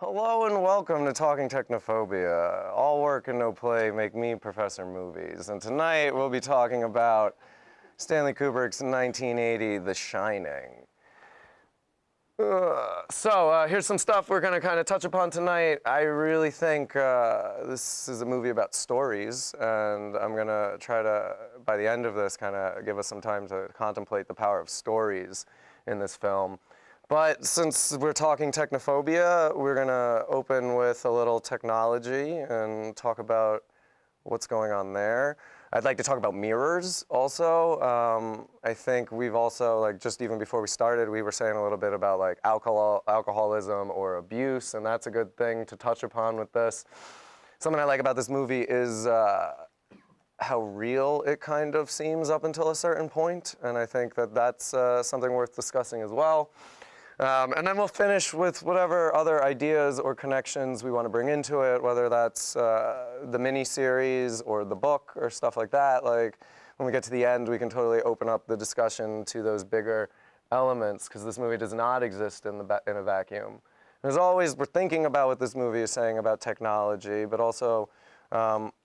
Hello and welcome to Talking Technophobia. All work and no play make me Professor Movies. And tonight we'll be talking about Stanley Kubric's 1980 The Shining. Here's some stuff we're going to kind of touch upon tonight. I really think this is a movie about stories, and I'm going to try to, by the end of this, kind of give us some time to contemplate the power of stories in this film. But since we're talking technophobia, we're going to open with a little technology and talk about what's going on there. I'd like to talk about mirrors also. I think we've also, like, just even before we started, we were saying a little bit about like alcoholism or abuse, and that's a good thing to touch upon with this. Something I like about this movie is how real it kind of seems up until a certain point, and I think that that's something worth discussing as well. And then we'll finish with whatever other ideas or connections we want to bring into it, whether that's the mini-series or the book or stuff like that. Like, when we get to the end, we can totally open up the discussion to those bigger elements, because this movie does not exist in a vacuum. As always, we're thinking about what this movie is saying about technology, but also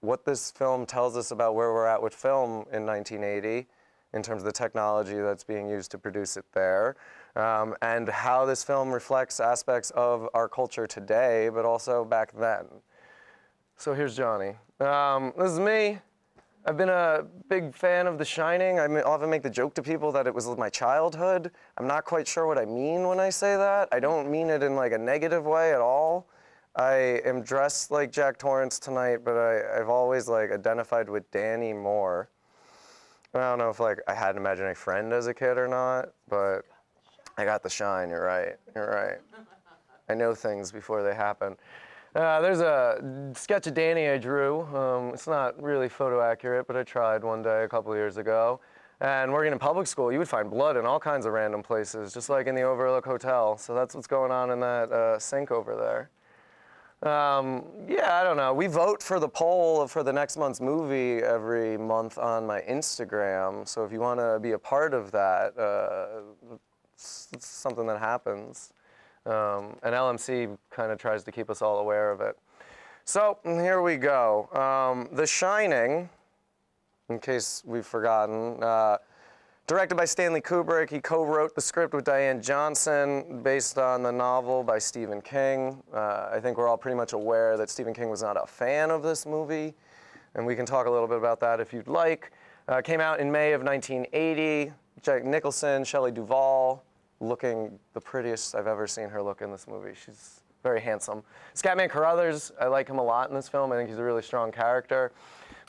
what this film tells us about where we're at with film in 1980, in terms of the technology that's being used to produce it there. And how this film reflects aspects of our culture today, but also back then. So here's Johnny. This is me. I've been a big fan of The Shining. I often make the joke to people that it was my childhood. I'm not quite sure what I mean when I say that. I don't mean it in like a negative way at all. I am dressed like Jack Torrance tonight, but I've always like identified with Danny more. I don't know if like I had an imaginary friend as a kid or not, but I got the shine, you're right, you're right. I know things before they happen. There's a sketch of Danny I drew. It's not really photo accurate, but I tried one day a couple years ago. And working in public school, you would find blood in all kinds of random places, just like in the Overlook Hotel. So that's what's going on in that sink over there. Yeah, I don't know. We vote for the poll for the next month's movie every month on my Instagram. So if you want to be a part of that, it's something that happens. And LMC kind of tries to keep us all aware of it. So here we go. The Shining, in case we've forgotten, directed by Stanley Kubrick. He co-wrote the script with Diane Johnson based on the novel by Stephen King. I think we're all pretty much aware that Stephen King was not a fan of this movie, and we can talk a little bit about that if you'd like. Came out in May of 1980. Jack Nicholson, Shelley Duvall, looking the prettiest I've ever seen her look in this movie. She's very handsome. Scatman Carruthers, I like him a lot in this film. I think he's a really strong character.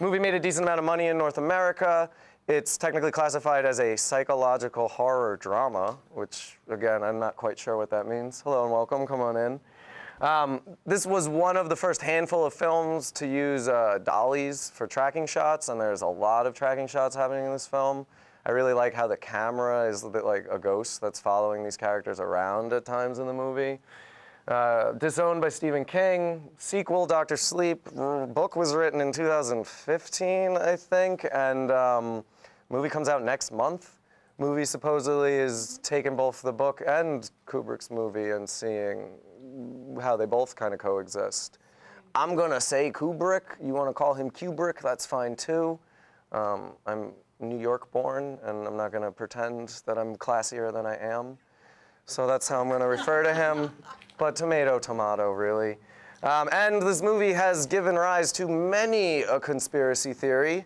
Movie made a decent amount of money in North America. It's technically classified as a psychological horror drama, which, again, I'm not quite sure what that means. Hello and welcome, come on in. This was one of the first handful of films to use dollies for tracking shots, and there's a lot of tracking shots happening in this film. I really like how the camera is a bit like a ghost that's following these characters around at times in the movie. Disowned by Stephen King. Sequel, Dr. Sleep. Book was written in 2015, I think, and movie comes out next month. Movie supposedly is taking both the book and Kubrick's movie and seeing how they both kind of coexist. I'm gonna say Kubrick. You wanna call him Kubrick, that's fine too. I'm New York born, and I'm not gonna pretend that I'm classier than I am. So that's how I'm gonna refer to him, but tomato, tomato, really. And this movie has given rise to many a conspiracy theory,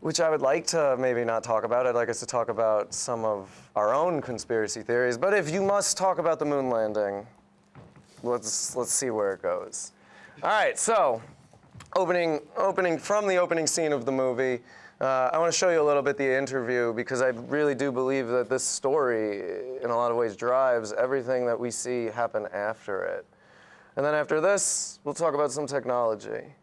which I would like to maybe not talk about. I'd like us to talk about some of our own conspiracy theories, but if you must talk about the moon landing, let's see where it goes. All right, so opening from the opening scene of the movie, I want to show you a little bit the interview, because I really do believe that this story, in a lot of ways, drives everything that we see happen after it. And then after this, we'll talk about some technology. Okay,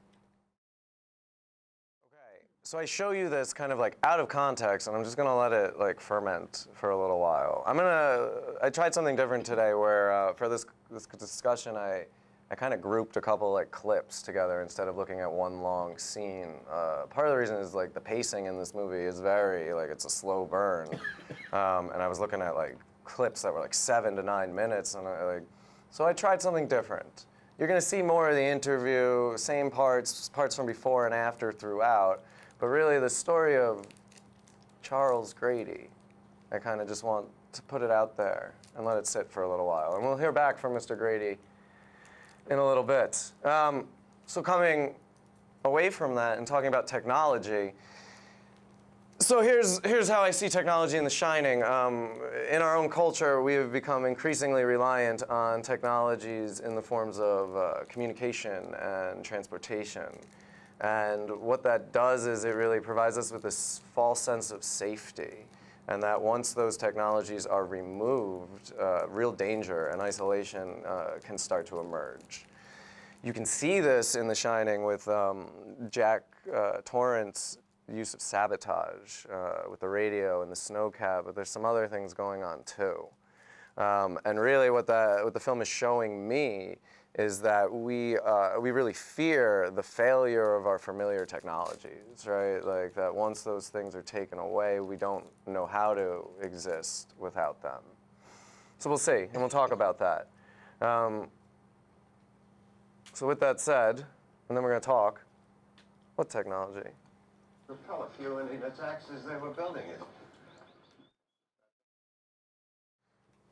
so I show you this kind of like out of context, and I'm just going to let it like ferment for a little while. I tried something different today where for this discussion, I kind of grouped a couple like clips together instead of looking at one long scene. Part of the reason is like the pacing in this movie is very like it's a slow burn, and I was looking at like clips that were like 7 to 9 minutes, and So I tried something different. You're going to see more of the interview, same parts from before and after throughout, but really the story of Charles Grady, I kind of just want to put it out there and let it sit for a little while. And we'll hear back from Mr. Grady in a little bit. So coming away from that and talking about technology, so here's how I see technology in The Shining. In our own culture, we have become increasingly reliant on technologies in the forms of communication and transportation. And what that does is it really provides us with this false sense of safety. And that once those technologies are removed, real danger and isolation can start to emerge. You can see this in The Shining with Jack Torrance's use of sabotage with the radio and the snow cab, but there's some other things going on too. And really what the film is showing me is that we really fear the failure of our familiar technologies, right? Like that once those things are taken away, we don't know how to exist without them. So we'll see, and we'll talk about that. So with that said, and then we're going to talk, what technology? Repel a few Indian attacks as they were building it.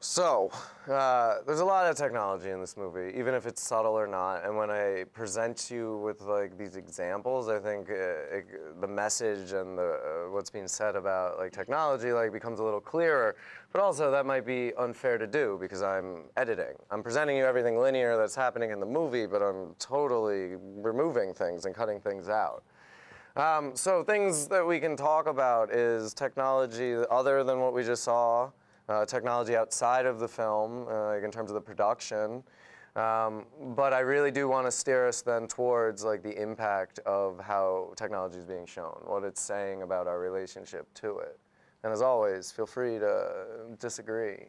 So, there's a lot of technology in this movie, even if it's subtle or not. And when I present you with like these examples, I think the message and what's being said about like technology like becomes a little clearer. But also that might be unfair to do because I'm editing. I'm presenting you everything linear that's happening in the movie, but I'm totally removing things and cutting things out. So things that we can talk about is technology other than what we just saw. Technology outside of the film, like in terms of the production, but I really do want to steer us then towards like the impact of how technology is being shown, what it's saying about our relationship to it. And as always, feel free to disagree.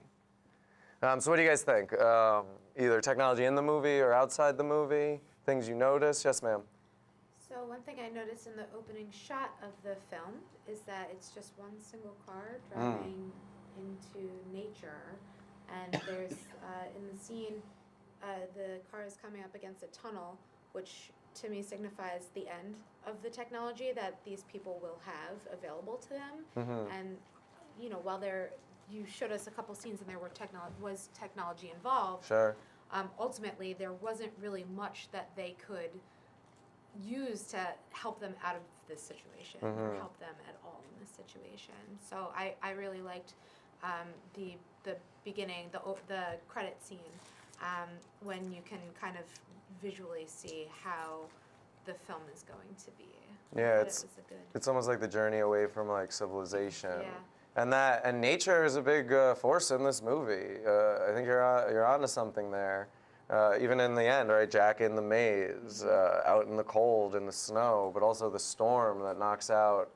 So what do you guys think? Either technology in the movie or outside the movie? Things you notice? Yes, ma'am. So one thing I noticed in the opening shot of the film is that it's just one single car driving into nature, and there's in the scene the car is coming up against a tunnel, which to me signifies the end of the technology that these people will have available to them. And you know, while you showed us a couple scenes and there was technology involved, Sure. Ultimately there wasn't really much that they could use to help them out of this situation or help them at all in this situation. So I really liked the beginning, the credit scene, when you can kind of visually see how the film is going to be. Yeah, it's almost like the journey away from like civilization. Yeah. And nature is a big force in this movie. I think you're onto something there. Even in the end, right? Jack in the maze, out in the cold, in the snow, but also the storm that knocks out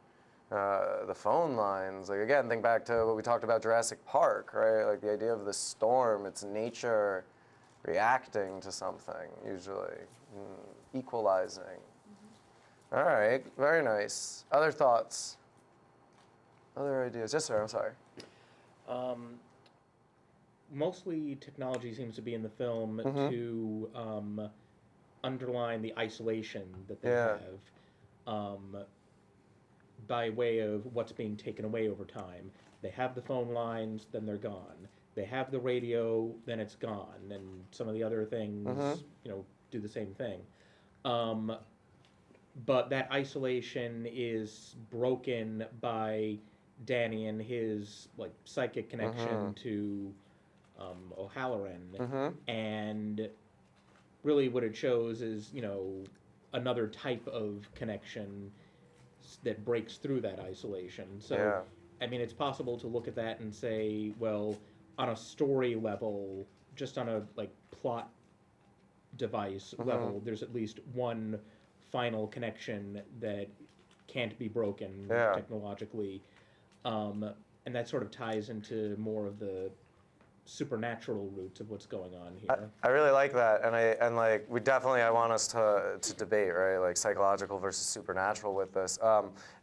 the phone lines. Like again, think back to what we talked about Jurassic Park, right? Like the idea of the storm, it's nature reacting to something, usually, equalizing. All right, very nice. Other thoughts? Other ideas? Yes, sir, I'm sorry. Mostly technology seems to be in the film to underline the isolation that they have by way of what's being taken away over time. They have the phone lines, then they're gone. They have the radio, then it's gone. And some of the other things, you know, do the same thing. But that isolation is broken by Danny and his like psychic connection to O'Halloran, and really what it shows is, you know, another type of connection that breaks through that isolation. So, I mean, it's possible to look at that and say, well, on a story level, just on a like plot device level, there's at least one final connection that can't be broken technologically, and that sort of ties into more of the supernatural roots of what's going on here. I really like that, and like I want us to debate, right, like psychological versus supernatural with this.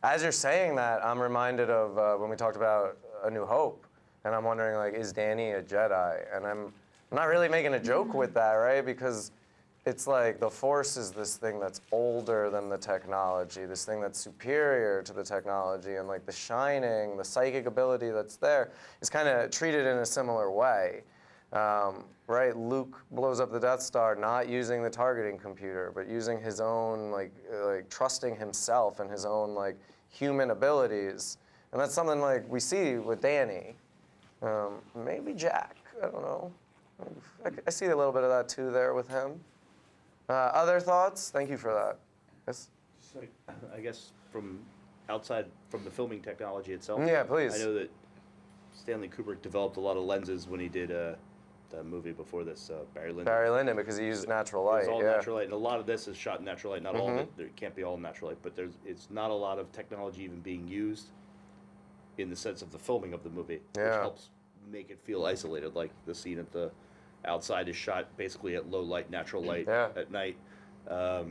As you're saying that, I'm reminded of when we talked about A New Hope, and I'm wondering like, is Danny a Jedi? And I'm I'm not really making a joke with that, right? Because it's like the Force is this thing that's older than the technology, this thing that's superior to the technology, and like the Shining, the psychic ability that's there is kind of treated in a similar way. Right? Luke blows up the Death Star not using the targeting computer, but using his own, like trusting himself and his own, like, human abilities. And that's something, like, we see with Danny. Maybe Jack, I don't know. I see a little bit of that, too, there with him. Other thoughts? Thank you for that. Yes? Just like, I guess from outside, from the filming technology itself. Yeah, please. I know that Stanley Kubrick developed a lot of lenses when he did the movie before this, Barry Lyndon. Barry Lyndon, because he used natural light. It's all yeah. natural light, and a lot of this is shot in natural light. Not all of it. It can't be all natural light, but it's not a lot of technology even being used in the sense of the filming of the movie, which helps make it feel isolated. Like the scene at the outside is shot basically at low light, natural light at night. A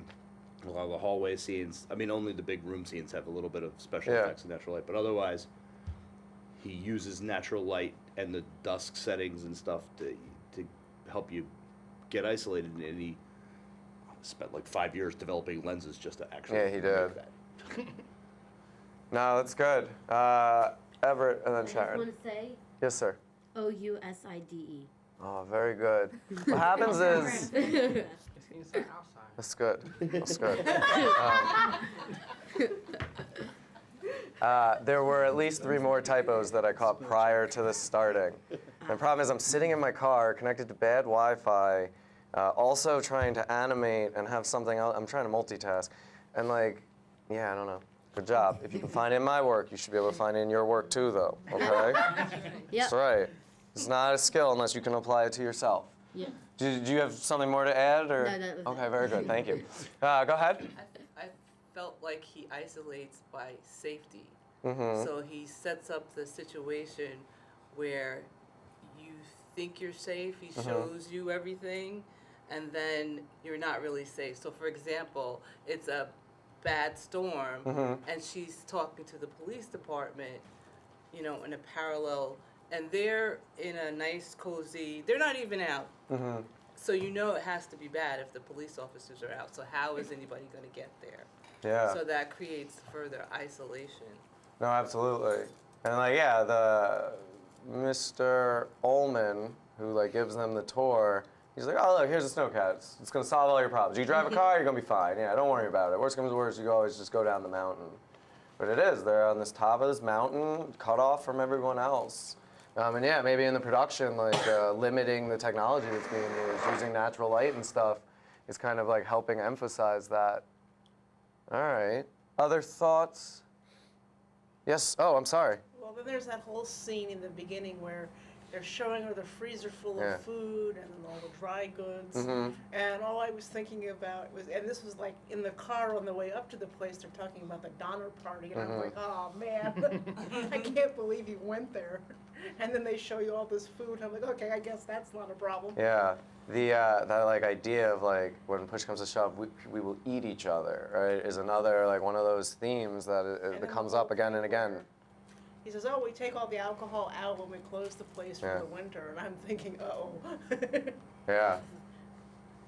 lot of the hallway scenes, I mean, only the big room scenes have a little bit of special effects in natural light, but otherwise, he uses natural light and the dusk settings and stuff to help you get isolated, and he spent like 5 years developing lenses just to actually he did. that. No, that's good. Everett and then Sharon. I just want to say Yes, sir. OUSIDE. Oh, very good. What happens is... Inside, outside. That's good. That's good. There were at least 3 more typos that I caught prior to this starting. The problem is I'm sitting in my car connected to bad Wi-Fi, also trying to animate and have something else. I'm trying to multitask. And like, I don't know. Good job. If you can find it in my work, you should be able to find it in your work too, though. Okay? That's right. It's not a skill unless you can apply it to yourself. Yeah. Do you have something more to add? Or? No, that was okay, it. very good. Thank you. Go ahead. I felt like he isolates by safety. Mm-hmm. So he sets up the situation where you think you're safe, he shows you everything, and then you're not really safe. So for example, it's a bad storm, and she's talking to the police department, in a parallel, and they're in a nice, cozy, they're not even out. So it has to be bad if the police officers are out. So how is anybody going to get there? Yeah. So that creates further isolation. No, absolutely. And the Mr. Ullman, who gives them the tour, he's like, oh, look, here's a snowcat. It's going to solve all your problems. You drive a car, you're going to be fine. Yeah, don't worry about it. Worst comes to worst, you always just go down the mountain. But it is. They're on this top of this mountain, cut off from everyone else. And maybe in the production, limiting the technology that's being used, using natural light and stuff, is kind of helping emphasize that. All right. Other thoughts? Yes. Oh, I'm sorry. Well, then there's that whole scene in the beginning where they're showing her the freezer full of food and all the dry goods. And all I was thinking about was, and this was in the car on the way up to the place, they're talking about the Donner Party. And I'm like, oh man, I can't believe you went there. And then they show you all this food. I'm like, okay, I guess that's not a problem. Yeah. The that idea of when push comes to shove, we will eat each other, right? Is another one of those themes that comes up again and again. He says, oh, we take all the alcohol out when we close the place for the winter. And I'm thinking, oh. Yeah,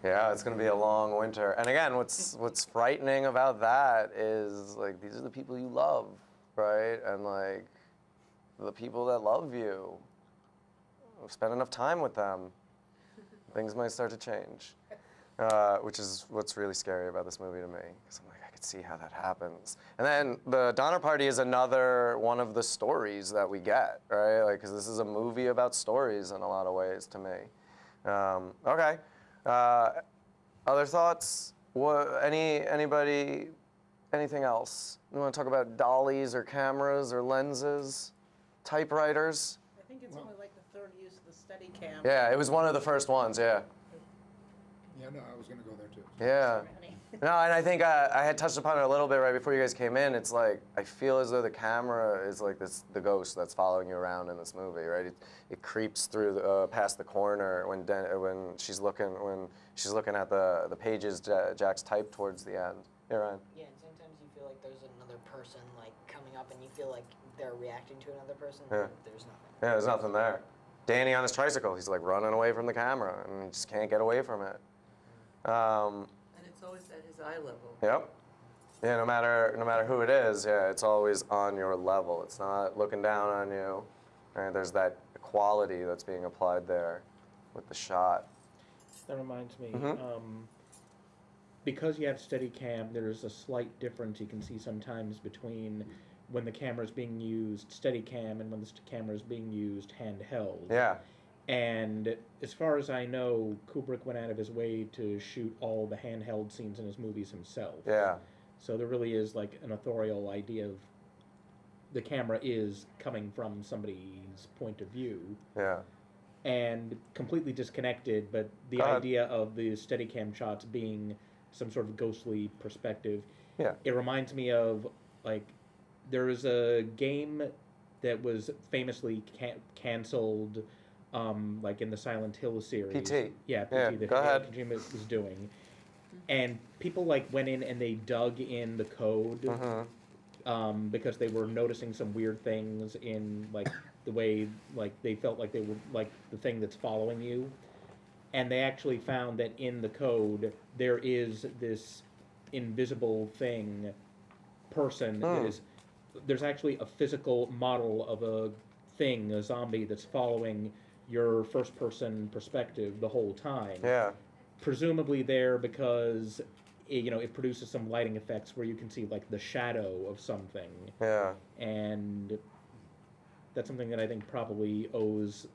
it's going to be a long winter. And again, what's frightening about that is these are the people you love, right? And the people that love you, spend enough time with them, things might start to change. Which is what's really scary about this movie to me, because I'm I could see how that happens. And then the Donner Party is another one of the stories that we get, right? Because this is a movie about stories in a lot of ways to me. Okay. Other thoughts? Anybody? Anything else? You want to talk about dollies or cameras or lenses, typewriters? I think it's only the third use of the Steadicam. Yeah, it was one of the first ones. Yeah. Yeah, no, I was going to go there too. Yeah. No, and I think I had touched upon it a little bit right before you guys came in. It's I feel as though the camera is the ghost that's following you around in this movie, right? It creeps through past the corner when she's looking at the pages Jack's typed towards the end. Yeah, Ryan. Yeah, and sometimes you feel like there's another person coming up, and you feel like they're reacting to another person. Yeah. There's nothing. Yeah, there's nothing there. Danny on his tricycle, he's like running away from the camera and he just can't get away from it. And it's always at his eye level. Yep. Yeah, no matter who it is, yeah, it's always on your level. It's not looking down on you. Right? There's that quality that's being applied there with the shot. That reminds me, because you have Steadicam, there's a slight difference you can see sometimes between when the camera is being used Steadicam and when the camera is being used handheld. Yeah. And as far as I know, Kubrick went out of his way to shoot all the handheld scenes in his movies himself. Yeah. So there really is like an authorial idea of the camera is coming from somebody's point of view. Yeah. And completely disconnected, but the idea of the Steadicam shots being some sort of ghostly perspective. Yeah. It reminds me of, like, there was a game that was famously canceled, like in the Silent Hill series. PT. Yeah, PT Yeah, that go ahead. Kojima was doing. And people, like, went in and they dug in the code because they were noticing some weird things in, like, the way, like, they felt like they were, like, the thing that's following you. And they actually found that in the code, there is this invisible person that is, there's actually a physical model of a thing, a zombie, that's following your first-person perspective the whole time. Yeah. Presumably there because, it produces some lighting effects where you can see, like, the shadow of something. Yeah. And that's something that I think probably owes,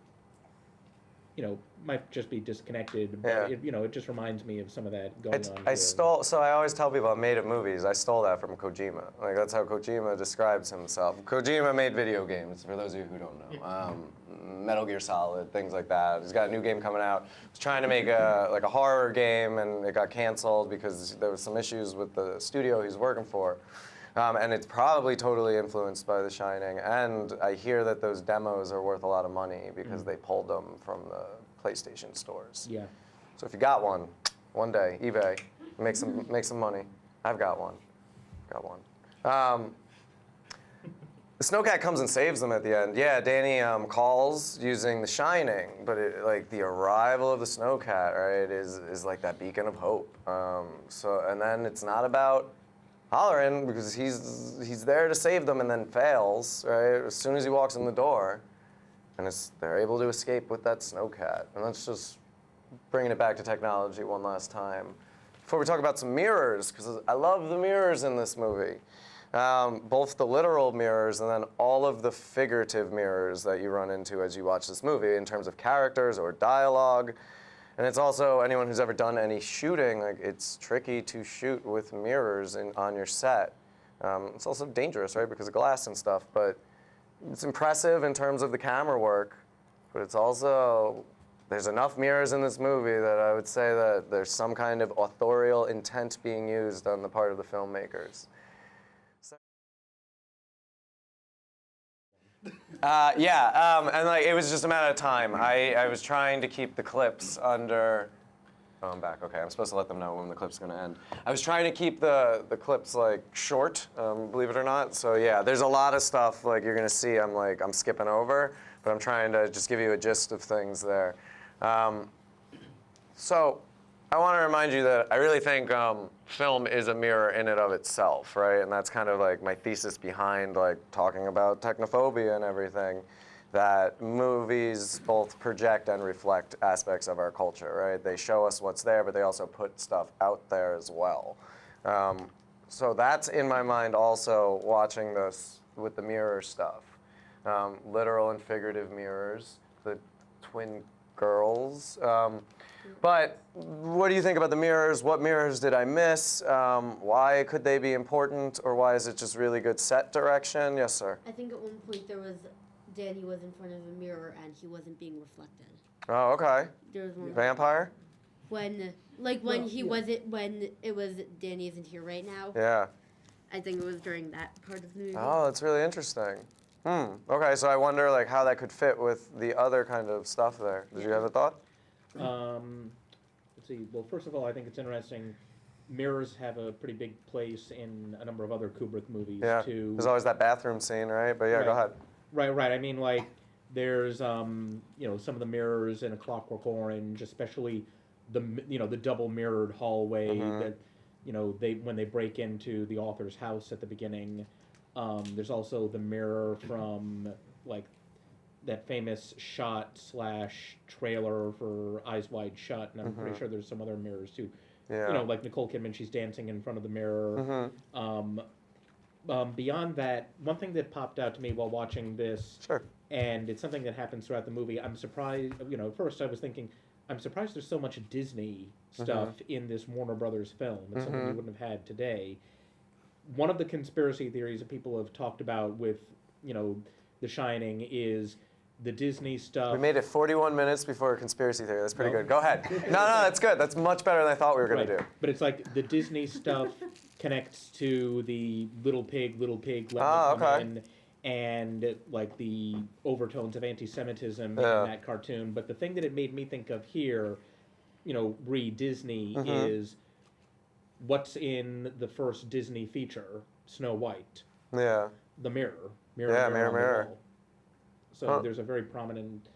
might just be disconnected, but it just reminds me of some of that going on. So I always tell people I made up movies. I stole that from Kojima. Like, that's how Kojima describes himself. Kojima made video games, for those of you who don't know. Metal Gear Solid, things like that. He's got a new game coming out. He was trying to make a horror game, and it got canceled because there was some issues with the studio he's working for. And it's probably totally influenced by The Shining. And I hear that those demos are worth a lot of money because they pulled them from the PlayStation stores. Yeah. So if you got one day, eBay, make some money. I've got one. The snowcat comes and saves them at the end. Yeah, Danny calls using The Shining, but like the arrival of the snowcat, right, is like that beacon of hope. And then it's not about hollering because he's there to save them and then fails, right, as soon as he walks in the door. And they're able to escape with that snowcat. And let's just bringing it back to technology one last time. Before we talk about some mirrors, because I love the mirrors in this movie. Both the literal mirrors and then all of the figurative mirrors that you run into as you watch this movie in terms of characters or dialogue. And it's also, anyone who's ever done any shooting, like, it's tricky to shoot with mirrors on your set. It's also dangerous, right, because of glass and stuff, but it's impressive in terms of the camera work, but it's also, there's enough mirrors in this movie that I would say that there's some kind of authorial intent being used on the part of the filmmakers. And like it was just a matter of time. I was trying to keep the clips under. Oh, I'm back. Okay, I'm supposed to let them know when the clip's going to end. I was trying to keep the clips like short, believe it or not. So yeah, there's a lot of stuff like you're going to see. I'm skipping over, but I'm trying to just give you a gist of things there. So I want to remind you that I really think film is a mirror in and of itself, right? And that's kind of like my thesis behind like talking about technophobia and everything, that movies both project and reflect aspects of our culture, right? They show us what's there, but they also put stuff out there as well. So that's in my mind also watching this with the mirror stuff. Literal and figurative mirrors, the twin girls. But what do you think about the mirrors? What mirrors did I miss? Why could they be important, or why is it just really good set direction? Yes, sir. I think at one point Danny was in front of a mirror and he wasn't being reflected. Oh, okay. There was one Vampire? when it was Danny isn't here right now. Yeah. I think it was during that part of the movie. Oh, that's really interesting. Okay, so I wonder like how that could fit with the other kind of stuff there. Did you have a thought? Let's see. Well, first of all, I think it's interesting. Mirrors have a pretty big place in a number of other Kubrick movies, Yeah. too. There's always that bathroom scene, right? But yeah, go ahead. Right. I mean, like, There's some of the mirrors in A Clockwork Orange, especially the double mirrored hallway that when they break into the author's house at the beginning. There's also the mirror from like that famous shot / trailer for Eyes Wide Shut, and I'm pretty sure there's some other mirrors too. Yeah. Like Nicole Kidman, she's dancing in front of the mirror. Beyond that, one thing that popped out to me while watching this, and it's something that happens throughout the movie, I'm surprised, at first I was thinking, I'm surprised there's so much Disney stuff in this Warner Brothers film. It's something you wouldn't have had today. One of the conspiracy theories that people have talked about with, The Shining is the Disney stuff. We made it 41 minutes before a conspiracy theory. That's pretty good. Go ahead. No, that's good. That's much better than I thought we were going to do. But it's like the Disney stuff connects to the little pig, let me come in, and like the overtones of anti-Semitism in that cartoon. But the thing that it made me think of here, re-Disney, is what's in the first Disney feature, Snow White. Yeah. The mirror. Mirror. So there's a very prominent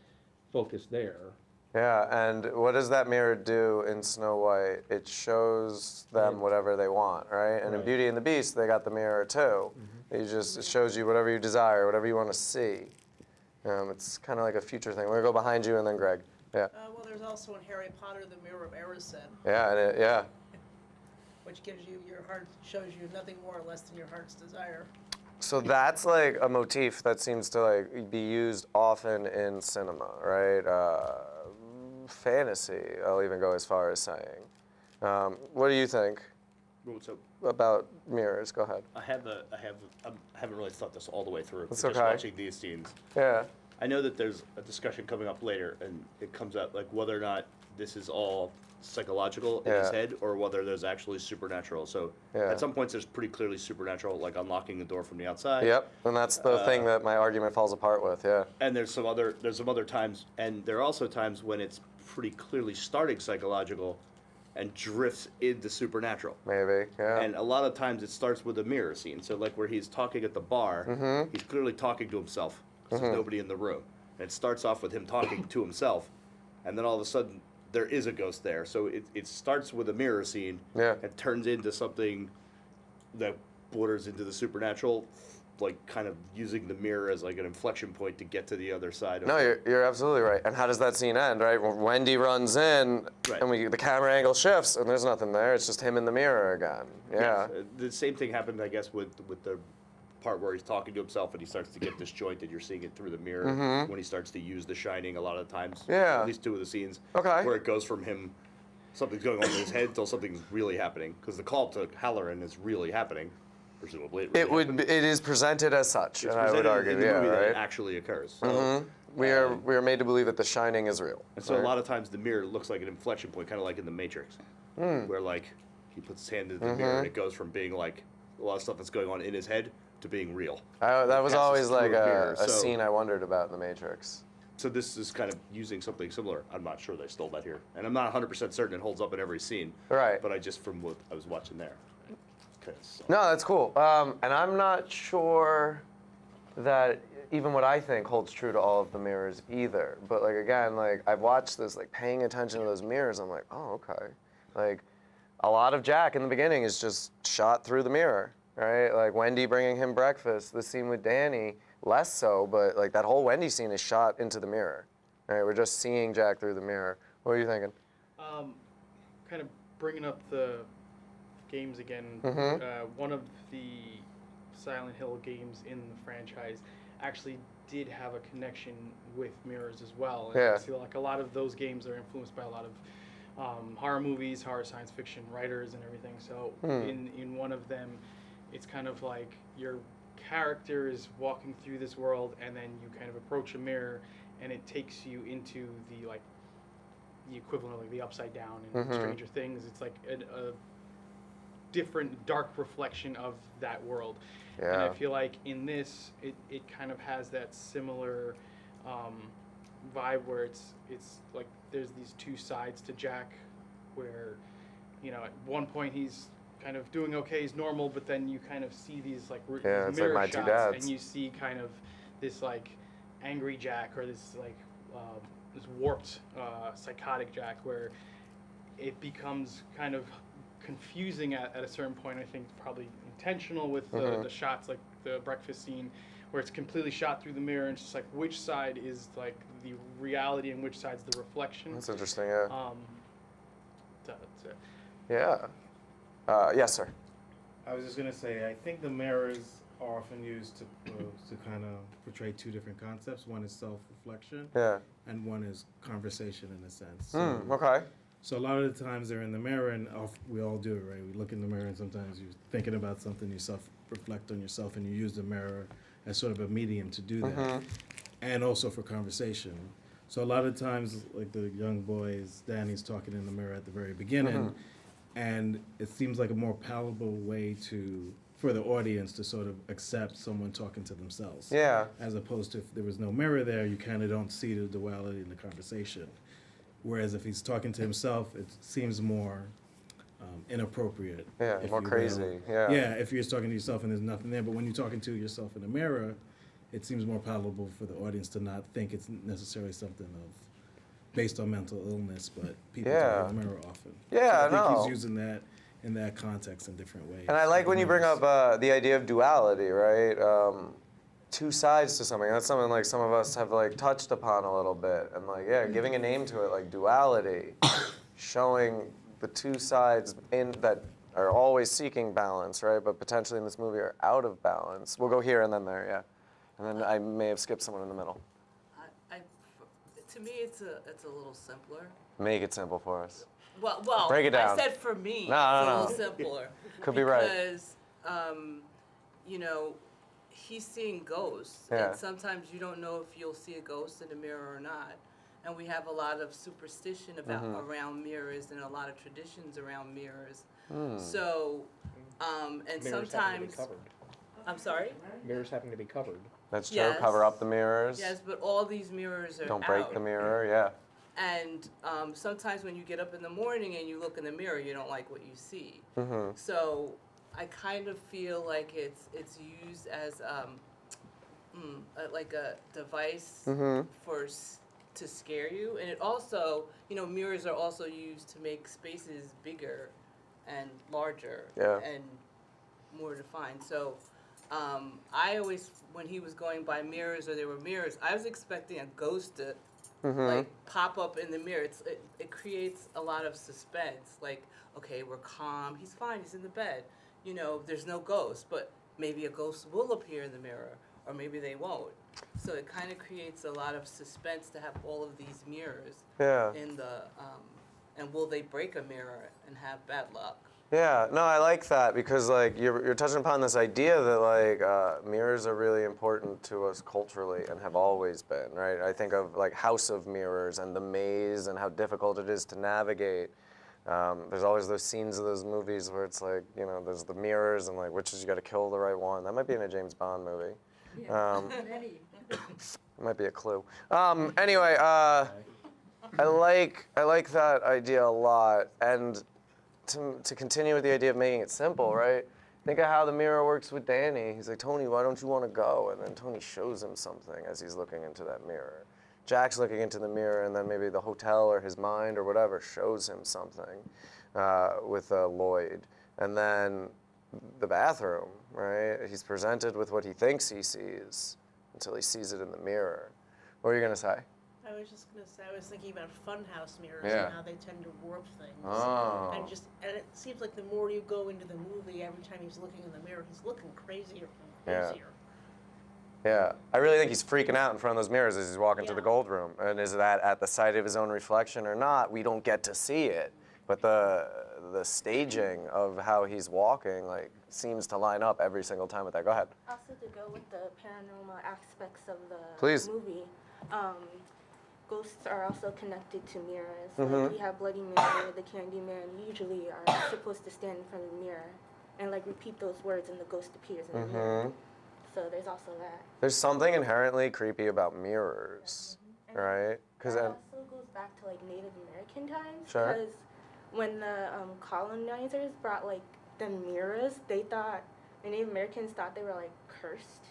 focus there. Yeah, and what does that mirror do in Snow White? It shows them whatever they want, right? And in Beauty and the Beast, they got the mirror too. It shows you whatever you desire, whatever you want to see. It's kind of like a future thing. We're going to go behind you and then Greg. Yeah. Well, there's also in Harry Potter the Mirror of Erised. Yeah, which gives you shows you nothing more or less than your heart's desire. So that's like a motif that seems to like be used often in cinema, right? Fantasy, I'll even go as far as saying. What do you think about mirrors? Go ahead. I haven't really thought this all the way through. That's just okay. watching these scenes. Yeah. I know that there's a discussion coming up later, and it comes up like whether or not this is all psychological in his head or whether there's actually supernatural. So at some points there's pretty clearly supernatural, like unlocking the door from the outside. Yep, and that's the thing that my argument falls apart with. Yeah. And there's some other times, and there are also times when it's pretty clearly starting psychological and drifts into supernatural. Maybe, yeah. And a lot of times it starts with a mirror scene. So like where he's talking at the bar, he's clearly talking to himself because there's nobody in the room. And it starts off with him talking to himself, and then all of a sudden there is a ghost there. So it starts with a mirror scene and turns into something that borders into the supernatural, like kind of using the mirror as like an inflection point to get to the other side of it. You're absolutely right. And how does that scene end, right? When Wendy runs in and the camera angle shifts and there's nothing there, it's just him in the mirror again. Yeah. Yes. The same thing happened, I guess, with the part where he's talking to himself and he starts to get disjointed. You're seeing it through the mirror when he starts to use The Shining a lot of times. Yeah. At least two of the scenes. Okay. Where it goes from him, something's going on in his head until something's really happening. Because the call to Halloran is really happening, presumably. It is presented as such, It's and I would argue, in the movie that right? it actually occurs. So, We are made to believe that The Shining is real. and so a lot of times the mirror looks like an inflection point, kind of like in The Matrix, where like he puts his hand in the mirror and it goes from being like a lot of stuff that's going on in his head to being real. That was Passes always through like mirror. a scene I wondered about in The Matrix. So this is kind of using something similar. I'm not sure they stole that here, and I'm not 100% certain it holds up in every scene. Right. But I just from what I was watching there. No, that's cool. And I'm not sure that even what I think holds true to all of the mirrors either. But like again, like I've watched this, like paying attention to those mirrors, I'm like, oh, okay. Like a lot of Jack in the beginning is just shot through the mirror, right? Like Wendy bringing him breakfast, the scene with Danny, less so, but like that whole Wendy scene is shot into the mirror, right? We're just seeing Jack through the mirror. What are you thinking? Kind of bringing up the games again. One of the Silent Hill games in the franchise actually did have a connection with mirrors as well. And I feel like a lot of those games are influenced by a lot of horror movies, horror science fiction writers and everything. So in one of them, it's kind of like your character is walking through this world and then you kind of approach a mirror and it takes you into the like the equivalent of like the Upside Down in Stranger Things. It's like a different dark reflection of that world. And I feel like in this it kind of has that similar vibe where it's like there's these two sides to Jack where, you know, at one point he's kind of doing okay, he's normal, but then you kind of see these like it's mirror like My Two shots Dads. and you see kind of this like angry Jack or this like this warped psychotic Jack, where it becomes kind of confusing at a certain point. I think probably intentional with the shots, like the breakfast scene, where it's completely shot through the mirror, and it's just like which side is like the reality and which side's the reflection. That's interesting. Yeah. That's it. Yeah. Yes, sir. I was just gonna say, I think the mirrors are often used to kind of portray two different concepts. One is self-reflection, Yeah. and one is conversation in a sense. Okay. So a lot of the times they're in the mirror, and we all do it, right? We look in the mirror, and sometimes you're thinking about something, you self-reflect on yourself, and you use the mirror as sort of a medium to do that, and also for conversation. So a lot of times, like the young boys, Danny's talking in the mirror at the very beginning, and it seems like a more palatable way for the audience to sort of accept someone talking to themselves. Yeah. As opposed to if there was no mirror there, you kind of don't see the duality in the conversation. Whereas if he's talking to himself, it seems more inappropriate. Yeah, more crazy. Yeah. Yeah, if you're just talking to yourself and there's nothing there, but when you're talking to yourself in the mirror, it seems more palatable for the audience to not think it's necessarily something based on mental illness, but people talk in the mirror often. Yeah, so I think he's using that in that context in different ways. And I like when you bring up the idea of duality, right? Two sides to something. That's something like some of us have like touched upon a little bit, and like giving a name to it, like duality, showing the two sides that are always seeking balance, right? But potentially in this movie are out of balance. We'll go here and then there, yeah. And then I may have skipped someone in the middle. To me, it's a little simpler. Make it simple for us. Well, break it down. I said for me, No. it's a little simpler. Could be right. Because, he's seeing ghosts, Yeah. and sometimes you don't know if you'll see a ghost in the mirror or not. And we have a lot of superstition around mirrors and a lot of traditions around mirrors. So, and Mirrors sometimes. having to be covered. I'm sorry? Mirrors having to be covered. That's true. Yes. Cover up the mirrors. Yes, but all these mirrors are Don't break out. the mirror, yeah. And sometimes when you get up in the morning and you look in the mirror, you don't like what you see. Mm-hmm. So I kind of feel like it's used as like a device to scare you, and it also, mirrors are also used to make spaces bigger and larger and more defined. So I always, when he was going by mirrors or there were mirrors, I was expecting a ghost to like pop up in the mirror. It creates a lot of suspense. Like, okay, we're calm. He's fine. He's in the bed. There's no ghost, but maybe a ghost will appear in the mirror, or maybe they won't. So it kind of creates a lot of suspense to have all of these mirrors in the, and will they break a mirror and have bad luck? Yeah, no, I like that because like you're touching upon this idea that like mirrors are really important to us culturally and have always been, right? I think of like House of Mirrors and The Maze and how difficult it is to navigate. There's always those scenes of those movies where it's like, there's the mirrors and like which is you got to kill the right one. That might be in a James Bond movie. Might be a clue. Anyway, I like that idea a lot, and to continue with the idea of making it simple, right? Think of how the mirror works with Danny. He's like, Tony, why don't you want to go? And then Tony shows him something as he's looking into that mirror. Jack's looking into the mirror, and then maybe the hotel or his mind or whatever shows him something with Lloyd. And then the bathroom, right? He's presented with what he thinks he sees until he sees it in the mirror. What were you going to say? I was just gonna say, I was thinking about funhouse mirrors Yeah. and how they tend to warp things. Oh. And it seems like the more you go into the movie, every time he's looking in the mirror, he's looking crazier and Yeah. crazier. Yeah, I really think he's freaking out in front of those mirrors as he's walking to the gold room. And is that at the sight of his own reflection or not? We don't get to see it. But the staging of how he's walking like seems to line up every single time with that. Go ahead. Also to go with the paranormal aspects of the movie, ghosts are also connected to mirrors. Like we have Bloody Mary, the Candy Man, usually are supposed to stand in front of the mirror and like repeat those words and the ghost appears in the mirror. So there's also that. There's something inherently creepy about mirrors, right? Because it also goes back to like Native American times. Sure. Because when the colonizers brought like the mirrors, they thought the Native Americans thought they were like cursed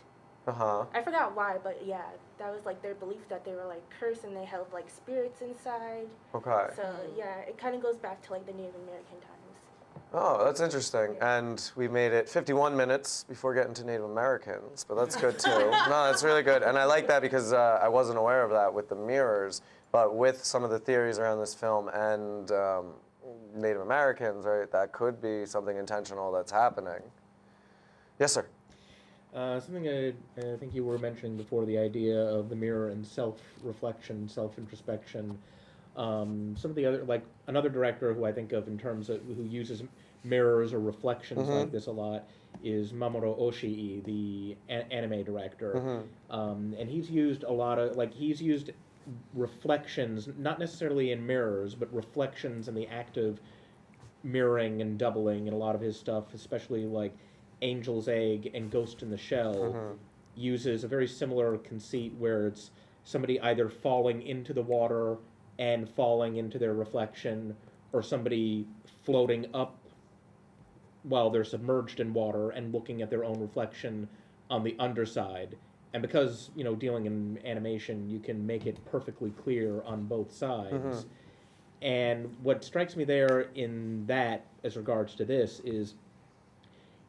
I forgot why, but yeah, that was like their belief that they were like cursed and they held like spirits inside. Okay. So yeah, it kind of goes back to like the Native American times. Oh, that's interesting. And we made it 51 minutes before getting to Native Americans, but that's good too. No, that's really good. And I like that because I wasn't aware of that with the mirrors, but with some of the theories around this film and Native Americans, right, that could be something intentional that's happening. Yes, sir. Something I think you were mentioning before, the idea of the mirror and self-reflection, self-introspection. Some of the other, like another director who I think of in terms of who uses mirrors or reflections like this a lot is Mamoru Oshii, the anime director. And he's used a lot of, like, he's used reflections, not necessarily in mirrors, but reflections in the act of mirroring and doubling in a lot of his stuff, especially like Angel's Egg and Ghost in the Shell uses a very similar conceit where it's somebody either falling into the water and falling into their reflection, or somebody floating up while they're submerged in water and looking at their own reflection on the underside. And because, you know, dealing in animation, you can make it perfectly clear on both sides. And what strikes me there in that, as regards to this, is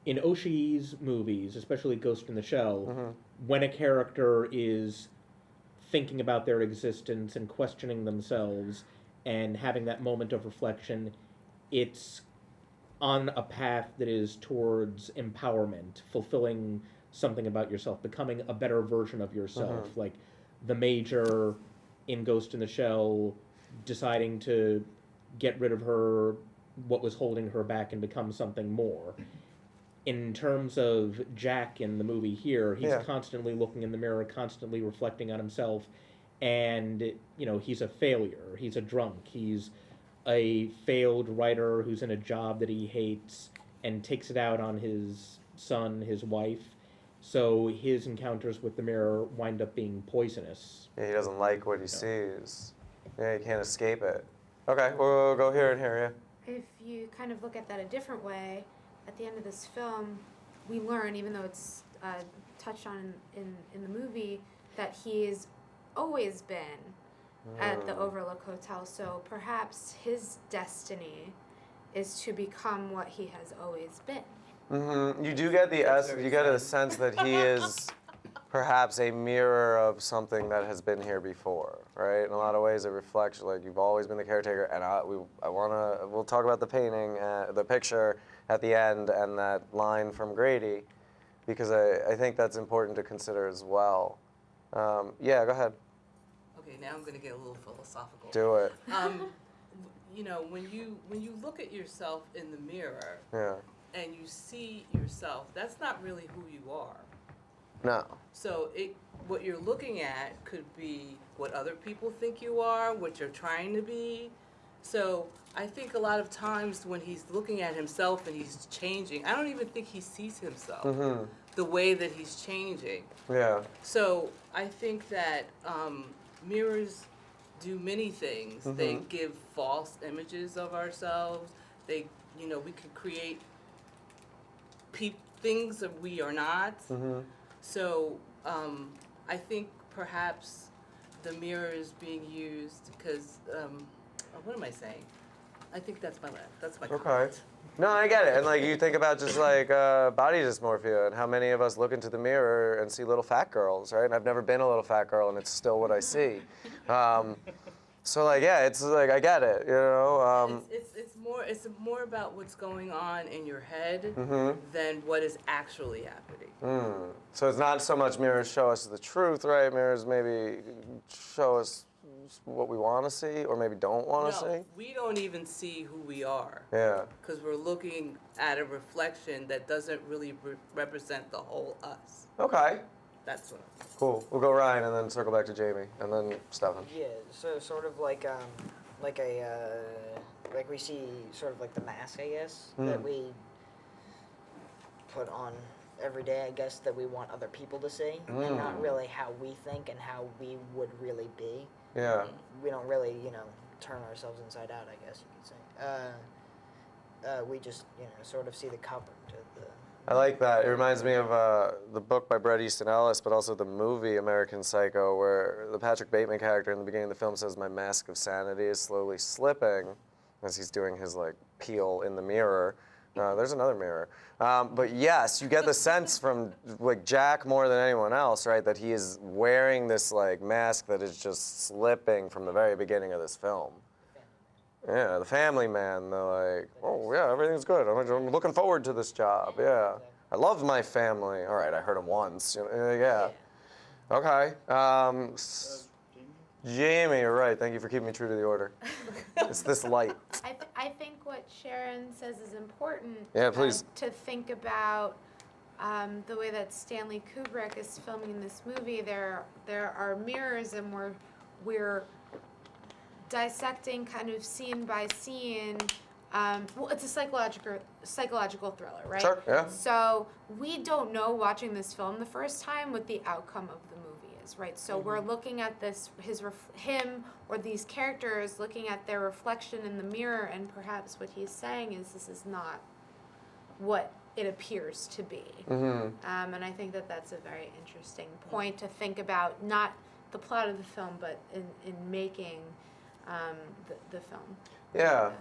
in Oshii's movies, especially Ghost in the Shell, when a character is thinking about their existence and questioning themselves and having that moment of reflection, it's on a path that is towards empowerment, fulfilling something about yourself, becoming a better version of yourself. Like the Major in Ghost in the Shell deciding to get rid of her, what was holding her back, and become something more. In terms of Jack in the movie here, he's constantly looking in the mirror, constantly reflecting on himself, and, you know, he's a failure. He's a drunk. He's a failed writer who's in a job that he hates and takes it out on his son, his wife. So his encounters with the mirror wind up being poisonous. Yeah, he doesn't like what he sees. Yeah, he can't escape it. Okay, we'll go here and here, If you kind of look at that a different way, at the end of this film, we learn, even though it's touched on in the movie, that he's always been at the Overlook Hotel. So perhaps his destiny is to become what he has always been. You do get you get a sense that he is perhaps a mirror of something that has been here before, right? In a lot of ways, it reflects, like, you've always been the caretaker, and we'll talk about the painting, the picture at the end, and that line from Grady, because I think that's important to consider as well. Yeah, go ahead. Okay, now I'm going to get a little philosophical. Do it. You know, when you look at yourself in the mirror, and you see yourself, that's not really who you are. No. So what you're looking at could be what other people think you are, what you're trying to be. So I think a lot of times when he's looking at himself and he's changing, I don't even think he sees himself the way that he's changing. Yeah. So I think that mirrors do many things. They give false images of ourselves. We can create things that we are not. So I think perhaps the mirror is being used because, what am I saying? I think that's my comment. No, I get it. And like you think about just like body dysmorphia and how many of us look into the mirror and see little fat girls, right? And I've never been a little fat girl, and it's still what I see. So like, yeah, it's like I get it, you know. It's more about what's going on in your head than what is actually happening. So it's not so much mirrors show us the truth, right? Mirrors maybe show us what we want to see or maybe don't want to see. We don't even see who we are. Yeah. Because we're looking at a reflection that doesn't really represent the whole us. Okay. That's what. Cool. We'll go Ryan and then circle back to Jamie and then Stefan. Yeah. So sort of like we see sort of like the mask, I guess, that we put on every day, I guess, that we want other people to see, and not really how we think and how we would really be. Yeah. We don't really, turn ourselves inside out, I guess you could say. We just, sort of see the cover to I like that. It reminds me of the book by Bret Easton Ellis, but also the movie American Psycho, where the Patrick Bateman character in the beginning of the film says, "My mask of sanity is slowly slipping," as he's doing his like peel in the mirror. There's another mirror. But yes, you get the sense from like Jack more than anyone else, right, that he is wearing this like mask that is just slipping from the very beginning of this film. Yeah, the family man. They're like, oh yeah, everything's good. I'm looking forward to this job. Yeah, I love my family. All right, I heard him once. Yeah. Okay. Jamie, you're right. Thank you for keeping me true to the order. It's this light. I think what Sharon says is important. Yeah, please. To think about the way that Stanley Kubric is filming this movie. There are mirrors, and we're dissecting kind of scene by scene. Well, it's a psychological thriller, right? Sure, yeah. So we don't know watching this film the first time what the outcome of the movie is, right? So we're looking at this, him or these characters looking at their reflection in the mirror, and perhaps what he's saying is this is not what it appears to be. And I think that that's a very interesting point to think about, not the plot of the film, but in making the film. Yeah.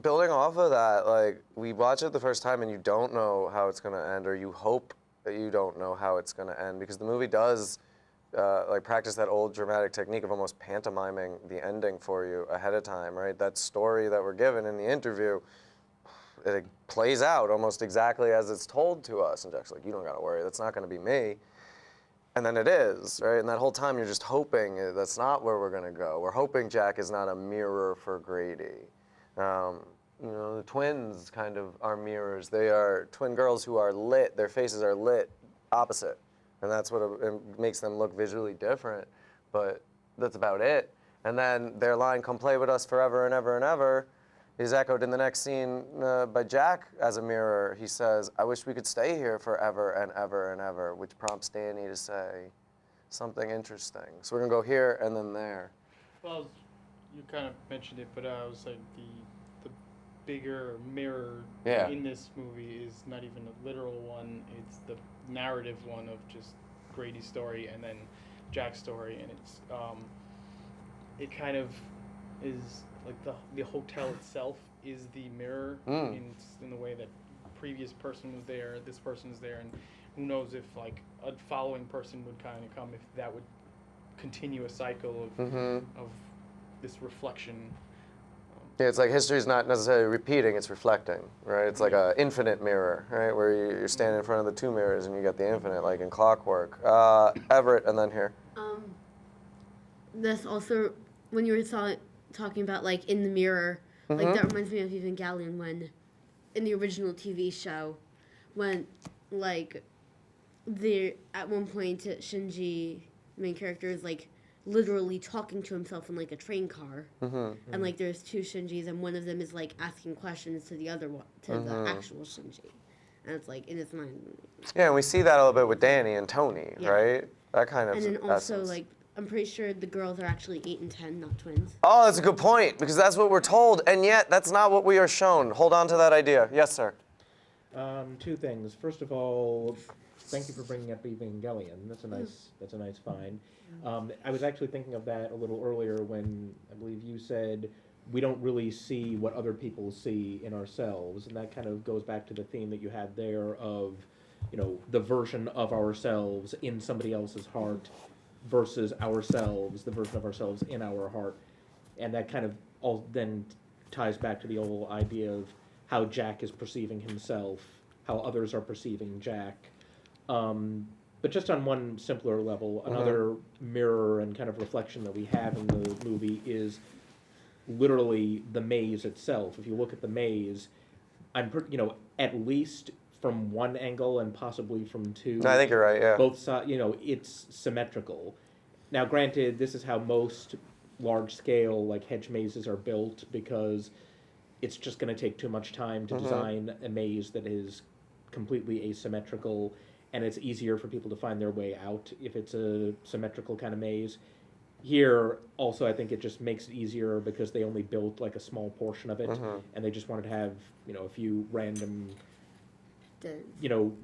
Building off of that, like, we watch it the first time and you don't know how it's going to end, or you hope that you don't know how it's going to end, because the movie does like practice that old dramatic technique of almost pantomiming the ending for you ahead of time, right? That story that we're given in the interview, it plays out almost exactly as it's told to us, and Jack's like, you don't got to worry, that's not going to be me. And then it is, right? And that whole time you're just hoping that's not where we're going to go. We're hoping Jack is not a mirror for Grady. You know, the twins kind of are mirrors. They are twin girls who are lit. Their faces are lit opposite. And that's what it makes them look visually different. But that's about it. And then their line, "Come play with us forever and ever and ever," is echoed in the next scene by Jack as a mirror. He says, "I wish we could stay here forever and ever and ever," which prompts Danny to say something interesting. So we're going to go here and then there. Well, you kind of mentioned it, but I was like, the bigger mirror in this movie is not even a literal one. It's the narrative one of just Grady's story and then Jack's story, and it's it kind of is like the hotel itself is the mirror in the way that previous person was there, this person is there, and who knows if like a following person would kind of come, if that would continue a cycle of this reflection. Yeah, it's like history's not necessarily repeating, it's reflecting, right? It's like an infinite mirror, right? Where you're standing in front of the two mirrors and you get the infinite, like in Clockwork. Everett, and then here. That's also, when you were talking about like in the mirror, like that reminds me of Evangelion, when in the original TV show, when like at one point Shinji, the main character, is like literally talking to himself in like a train car, and like there's two Shinjis, and one of them is like asking questions to the other one, to the actual Shinji, and it's like in his mind. Yeah, and we see that a little bit with Danny and Tony, right? That kind of. And then also essence. like I'm pretty sure the girls are actually 8 and 10, not twins. Oh, that's a good point, because that's what we're told, and yet that's not what we are shown. Hold on to that idea. Yes, sir. Two things. First of all, thank you for bringing up Evangelion. That's a nice find. I was actually thinking of that a little earlier when I believe you said we don't really see what other people see in ourselves, and that kind of goes back to the theme that you had there of, you know, the version of ourselves in somebody else's heart versus ourselves, the version of ourselves in our heart, and that kind of all then ties back to the old idea of how Jack is perceiving himself, how others are perceiving Jack. But just on one simpler level, another mirror and kind of reflection that we have in the movie is literally the maze itself. If you look at the maze, at least from one angle and possibly from two. No, I think you're right, yeah. Both sides, it's symmetrical. Now, granted, this is how most large-scale, like, hedge mazes are built, because it's just going to take too much time to design a maze that is completely asymmetrical, and it's easier for people to find their way out if it's a symmetrical kind of maze. Here, also, I think it just makes it easier because they only built like a small portion of it, and they just wanted to have, a few random,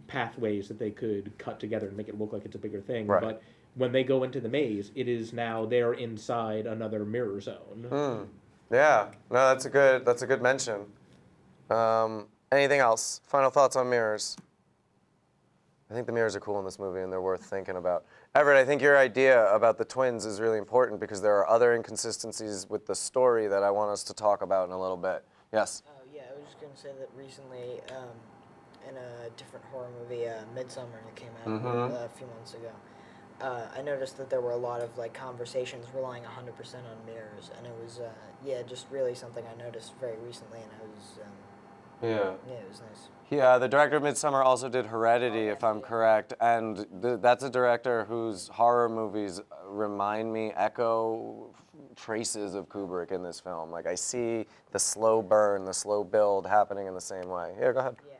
pathways that they could cut together and make it look like it's a bigger thing. Right. But when they go into the maze, it is now they're inside another mirror zone. Yeah, no, that's a good mention. Anything else? Final thoughts on mirrors? I think the mirrors are cool in this movie and they're worth thinking about. Everett, I think your idea about the twins is really important because there are other inconsistencies with the story that I want us to talk about in a little bit. Yes? Yeah, I was just going to say that recently, in a different horror movie, Midsummer, that came out a few months ago, I noticed that there were a lot of conversations relying 100% on mirrors, and it was just really something I noticed very recently, and I was it was nice. Yeah, the director of Midsummer also did Heredity, if I'm correct, and that's a director whose horror movies remind me, echo traces of Kubrick in this film. Like I see the slow burn, the slow build happening in the same way. Yeah, go ahead. Yeah,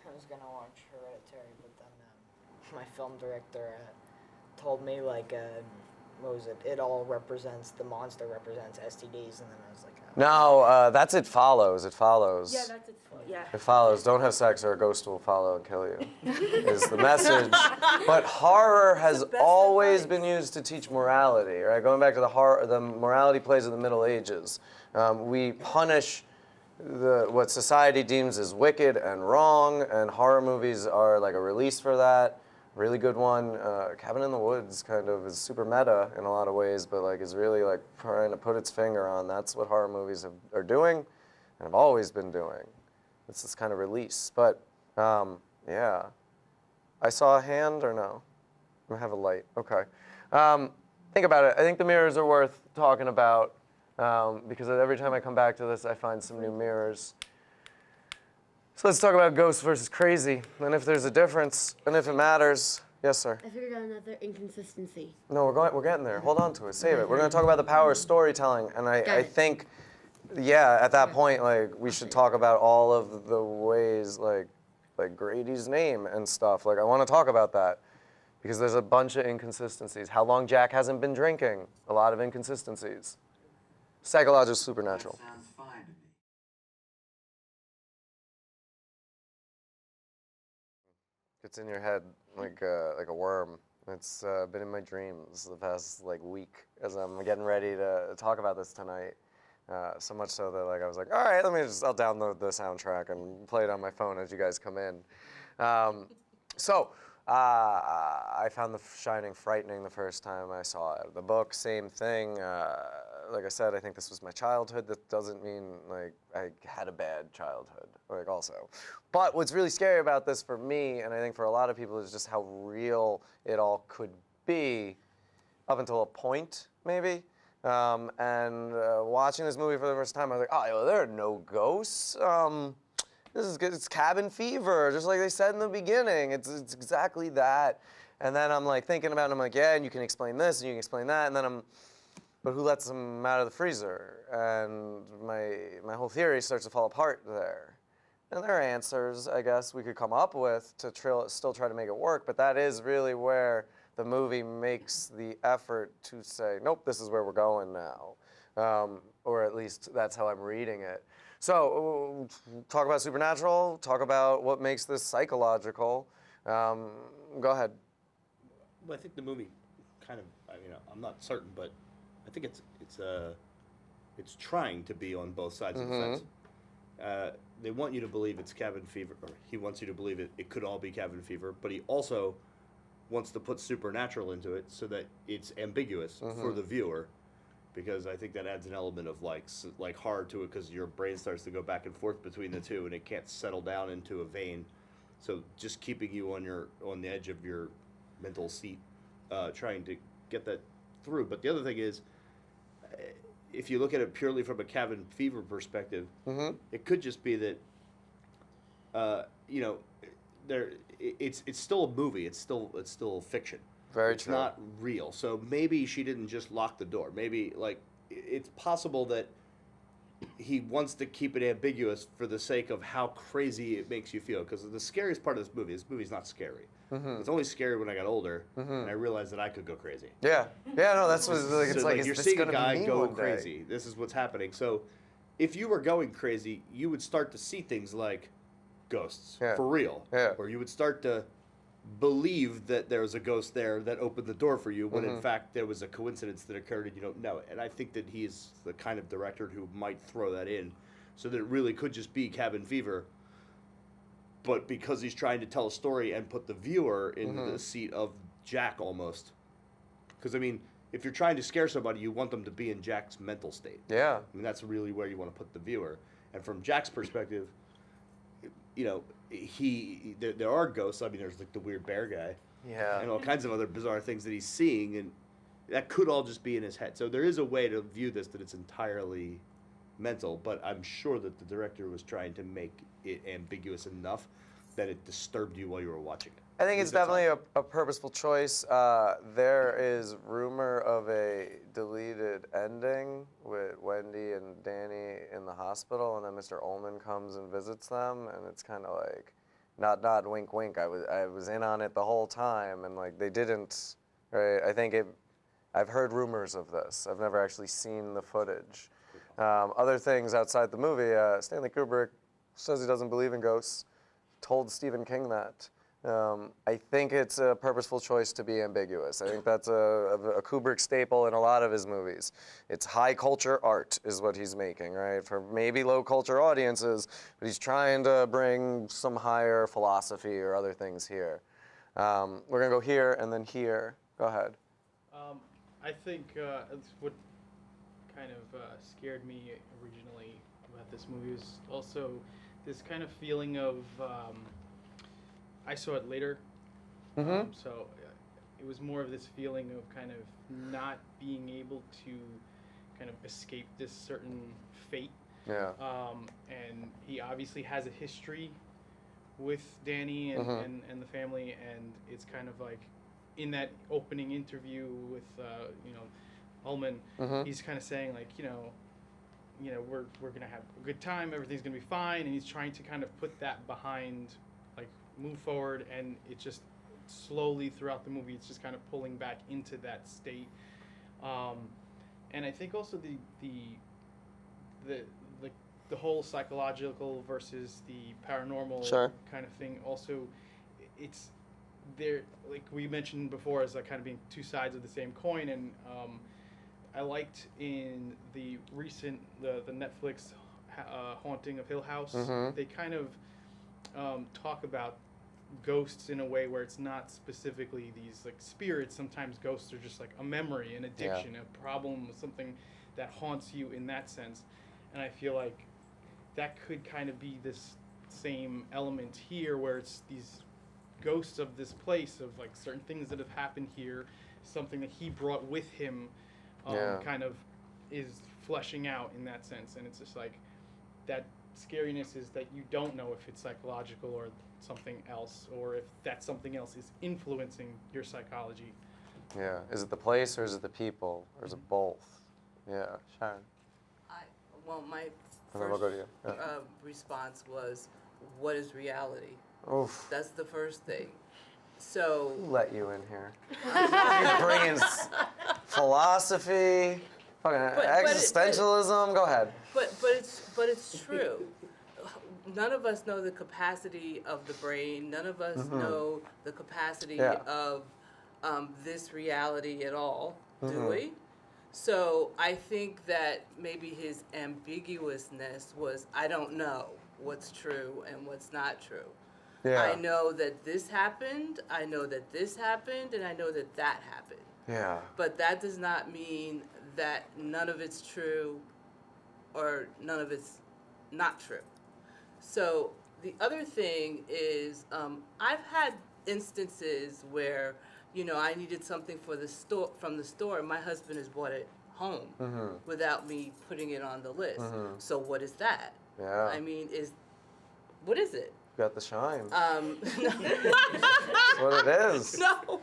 I was gonna watch Hereditary, but then my film director told me what was it? It all represents, the monster represents STDs, and then I was like, No, that's It Follows. It Follows. Yeah, that's it. Yeah. It Follows. Don't have sex or a ghost will follow and kill you, is the message. But horror has always been used to teach morality, right? Going back to the morality plays of the Middle Ages. We punish what society deems as wicked and wrong, and horror movies are like a release for that. Really good one. Cabin in the Woods kind of is super meta in a lot of ways, but is really trying to put its finger on that's what horror movies are doing and have always been doing. It's this kind of release. But yeah. I saw a hand or no? I have a light. Okay. Think about it. I think the mirrors are worth talking about because every time I come back to this, I find some new mirrors. So let's talk about ghosts versus crazy, and if there's a difference, and if it matters. Yes, sir. I figured out another inconsistency. No, we're getting there. Hold on to it. Save it. We're going to talk about the power of storytelling, and I think, at that point, we should talk about all of the ways, like Grady's name and stuff. I want to talk about that because there's a bunch of inconsistencies. How long Jack hasn't been drinking? A lot of inconsistencies. Psychological, supernatural. That sounds fine to me. It's in your head like a worm. It's been in my dreams the past week as I'm getting ready to talk about this tonight. So much so that I was like, all right, I'll download the soundtrack and play it on my phone as you guys come in. I found The Shining frightening the first time I saw it. The book, same thing. Like I said, I think this was my childhood. That doesn't mean I had a bad childhood, also. But what's really scary about this for me, and I think for a lot of people, is just how real it all could be, up until a point, maybe. Watching this movie for the first time, I was like, oh, there are no ghosts. This is good. It's cabin fever, just like they said in the beginning. It's exactly that. And then I'm thinking about it, I'm yeah, and you can explain this, and you can explain that, and then but who lets them out of the freezer? And my whole theory starts to fall apart there. And there are answers, I guess, we could come up with to still try to make it work, but that is really where the movie makes the effort to say, nope, this is where we're going now. Or at least that's how I'm reading it. So, talk about supernatural, talk about what makes this psychological. Go ahead. Well, I think the movie kind of, I'm not certain, but I think it's trying to be on both sides of the fence. They want you to believe it's cabin fever, or he wants you to believe it could all be cabin fever, but he also wants to put supernatural into it so that it's ambiguous for the viewer, because I think that adds an element of horror to it, because your brain starts to go back and forth between the two, and it can't settle down into a vein. So just keeping you on the edge of your mental seat, trying to get that through. But the other thing is, if you look at it purely from a cabin fever perspective, it could just be that, it's still a movie. It's still fiction. Very it's true. Not real. So maybe she didn't just lock the door. Maybe it's possible that he wants to keep it ambiguous for the sake of how crazy it makes you feel. Because the scariest part of this movie's not scary. It's only scary when I got older and I realized that I could go crazy. Yeah, no, that's what it's So, like. you're Is this seeing a gonna guy be me go one day? crazy. This is what's happening. So, if you were going crazy, you would start to see things like ghosts for real, or you would start to believe that there was a ghost there that opened the door for you when in fact there was a coincidence that occurred and you don't know it. And I think that he's the kind of director who might throw that in so that it really could just be cabin fever, but because he's trying to tell a story and put the viewer in the seat of Jack almost. Because I mean, if you're trying to scare somebody, you want them to be in Jack's mental state. Yeah. I mean, that's really where you want to put the viewer. And from Jack's perspective, you know, there are ghosts. I mean, there's like the weird bear guy. Yeah. And all kinds of other bizarre things that he's seeing, and that could all just be in his head. So there is a way to view this that it's entirely mental, but I'm sure that the director was trying to make it ambiguous enough that it disturbed you while you were watching it. I think it's definitely a purposeful choice. There is rumor of a deleted ending with Wendy and Danny in the hospital, and then Mr. Ullman comes and visits them, and it's kind of like, not wink wink. I was in on it the whole time, and like they didn't. Right? I've heard rumors of this. I've never actually seen the footage. Other things outside the movie, Stanley Kubric says he doesn't believe in ghosts. Told Stephen King that. I think it's a purposeful choice to be ambiguous. I think that's a Kubrick staple in a lot of his movies. It's high culture art is what he's making, right? For maybe low culture audiences, but he's trying to bring some higher philosophy or other things here. We're gonna go here and then here. Go ahead. I think it's what kind of scared me originally about this movie was also this kind of feeling of I saw it later, so it was more of this feeling of kind of not being able to kind of escape this certain fate. Yeah. And he obviously has a history with Danny and the family, and it's kind of like in that opening interview with Ullman, he's kind of saying like we're gonna have a good time, everything's gonna be fine, and he's trying to kind of put that behind, like move forward, and it just slowly throughout the movie it's just kind of pulling back into that state. And I think also the whole psychological versus the paranormal kind of thing also, it's there, like we mentioned before, as like kind of being two sides of the same coin. And I liked in the recent the Netflix Haunting of Hill House, they kind of talk about ghosts in a way where it's not specifically these like spirits. Sometimes ghosts are just like a memory, an addiction, a problem, something that haunts you in that sense. And I feel like that could kind of be this same element here, where it's these ghosts of this place, of like certain things that have happened here, something that he brought with him, kind of is fleshing out in that sense. And it's just like that scariness is that you don't know if it's psychological or something else, or if that something else is influencing your psychology. Yeah. Is it the place, or is it the people, or is it both? Yeah. Sharon. My And then we'll go to you. response was, what is reality? Oof. That's the first thing. So Who let you in here? You're bringing philosophy, fucking existentialism. Go ahead. But it's true. None of us know the capacity of the brain. None of us know the capacity of this reality at all, do we? So I think that maybe his ambiguousness was, I don't know what's true and what's not true. Yeah. I know that this happened, I know that this happened, and I know that that happened. Yeah. But that does not mean that none of it's true or none of it's not true. So the other thing is, I've had instances where, I needed something from the store, and my husband has bought it home without me putting it on the list. So what is that? Yeah. I mean, what is it? You got the shine. That's what it is. No.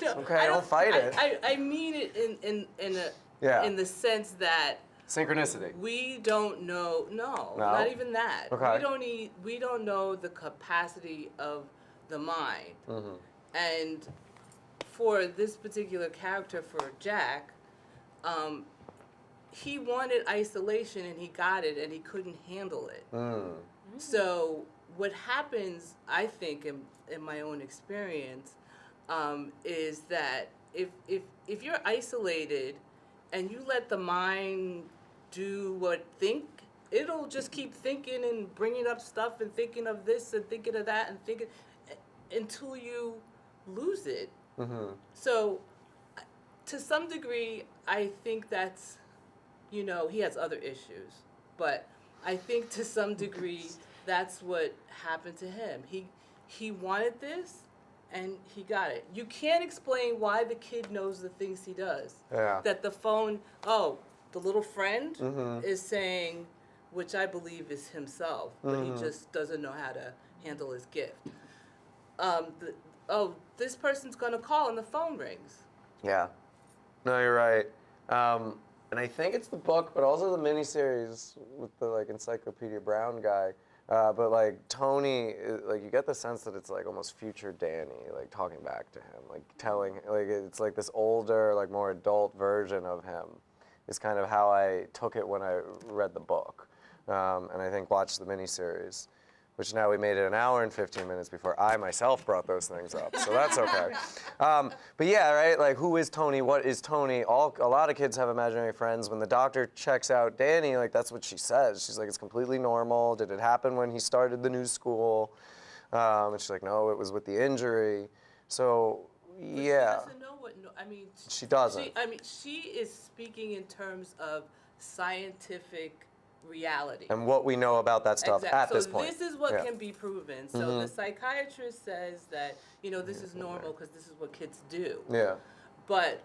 Okay, don't fight it. I mean it in the sense that Synchronicity. We don't know. No, No? not even that. Okay. We don't know the capacity of the mind. Mm-hmm. And for this particular character, for Jack, he wanted isolation and he got it, and he couldn't handle it. So what happens, I think, in my own experience, is that if you're isolated and you let the mind do it'll just keep thinking and bringing up stuff and thinking of this and thinking of that and thinking until you lose it. So to some degree, I think that's, he has other issues, but I think to some degree that's what happened to him. He wanted this, and he got it. You can't explain why the kid knows the things he does. Yeah. That the phone, the little friend is saying, which I believe is himself, but he just doesn't know how to handle his gift. This person's gonna call and the phone rings. Yeah. No, you're right. And I think it's the book, but also the miniseries with the Encyclopedia Brown guy. But Tony, you get the sense that it's almost future Danny, talking back to him, telling, it's this older, more adult version of him is kind of how I took it when I read the book. And I think watched the miniseries, which now we made it an hour and 15 minutes before I myself brought those things up, so that's okay. But yeah, right, who is Tony, what is Tony? A lot of kids have imaginary friends. When the doctor checks out Danny, that's what she says. She's like, it's completely normal. Did it happen when he started the new school? And she's like, no, it was with the injury. So, yeah. She doesn't know what, she doesn't. She is speaking in terms of scientific reality. And what we know about that stuff at this point. So this is what can be proven. So the psychiatrist says that, this is normal because this is what kids do. Yeah. But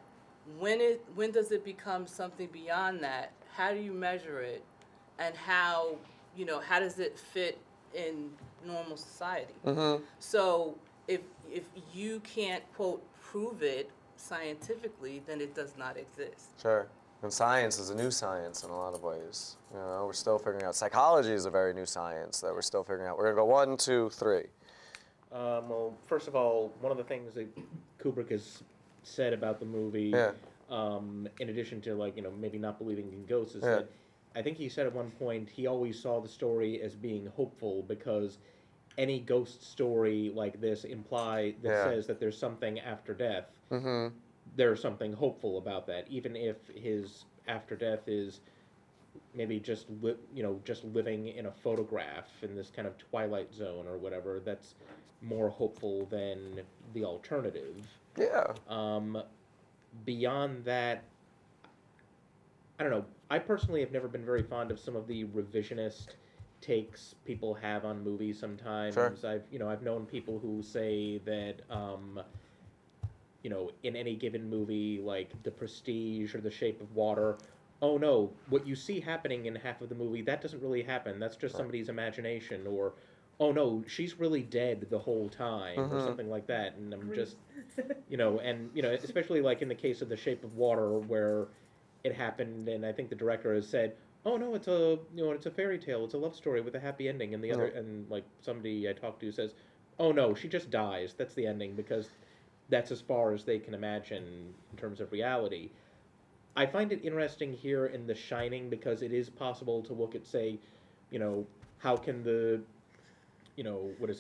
when does it become something beyond that? How do you measure it? And how does it fit in normal society? So if you can't, quote, prove it scientifically, then it does not exist. Sure. And science is a new science in a lot of ways. We're still figuring out. Psychology is a very new science that we're still figuring out. We're gonna go 1, 2, 3. Well, first of all, one of the things that Kubrick has said about the movie, in addition to maybe not believing in ghosts, is that I think he said at one point he always saw the story as being hopeful because any ghost story like this says that there's something after death. There's something hopeful about that, even if his after death is maybe just living in a photograph in this kind of twilight zone or whatever. That's more hopeful than the alternative. Yeah. Beyond that, I don't know. I personally have never been very fond of some of the revisionist takes people have on movies sometimes. Sure. I've known people who say that in any given movie, like The Prestige or The Shape of Water, oh no, what you see happening in half of the movie, that doesn't really happen. That's just somebody's imagination. Or, oh no, she's really dead the whole time, or something like that. And I'm just, especially in the case of The Shape of Water, where it happened, and I think the director has said, oh no, it's a fairy tale, it's a love story with a happy ending, and the other, and somebody I talked to says, oh no, she just dies. That's the ending, because that's as far as they can imagine in terms of reality. I find it interesting here in The Shining because it is possible to look at, say, how can the,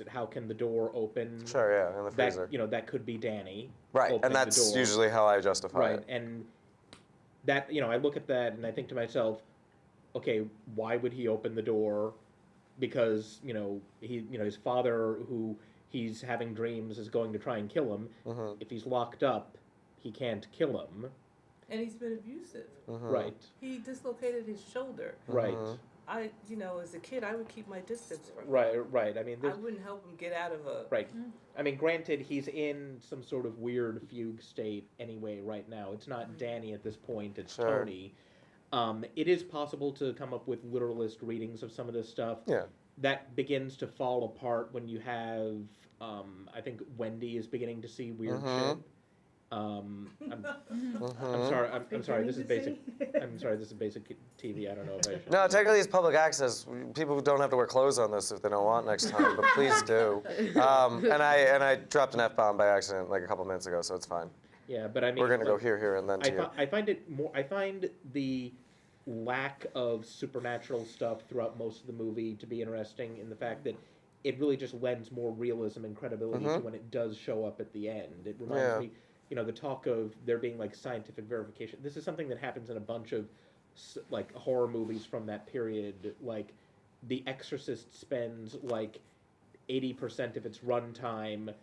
how can the door open? Sure, yeah, in the freezer. That could be Danny. Right, and that's usually how I justify it. Right, and that, I look at that and I think to myself, okay, why would he open the door? Because, his father, who he's having dreams, is going to try and kill him. If he's locked up, he can't kill him. And he's been abusive. Right. He dislocated his shoulder. Right. As a kid, I would keep my distance from him. Right. I wouldn't help him get out of a... Right. Granted, he's in some sort of weird fugue state anyway right now. It's not Danny at this point, it's Tony. It is possible to come up with literalist readings of some of this stuff. Yeah. That begins to fall apart when you have, I think Wendy is beginning to see weird shit. I'm sorry. I'm sorry. This is basic. I'm sorry. This is basic TV. I don't know if I should. No, technically it's public access. People don't have to wear clothes on this if they don't want next time, but please do. And I dropped an F-bomb by accident like a couple minutes ago, so it's fine. Yeah, but I mean, we're gonna go here, and then to you. I find it more. I find the lack of supernatural stuff throughout most of the movie to be interesting in the fact that it really just lends more realism and credibility to when it does show up at the end. It reminds me, you know, the talk of there being like scientific verification. This is something that happens in a bunch of like horror movies from that period. Like The Exorcist spends like 80% of its runtime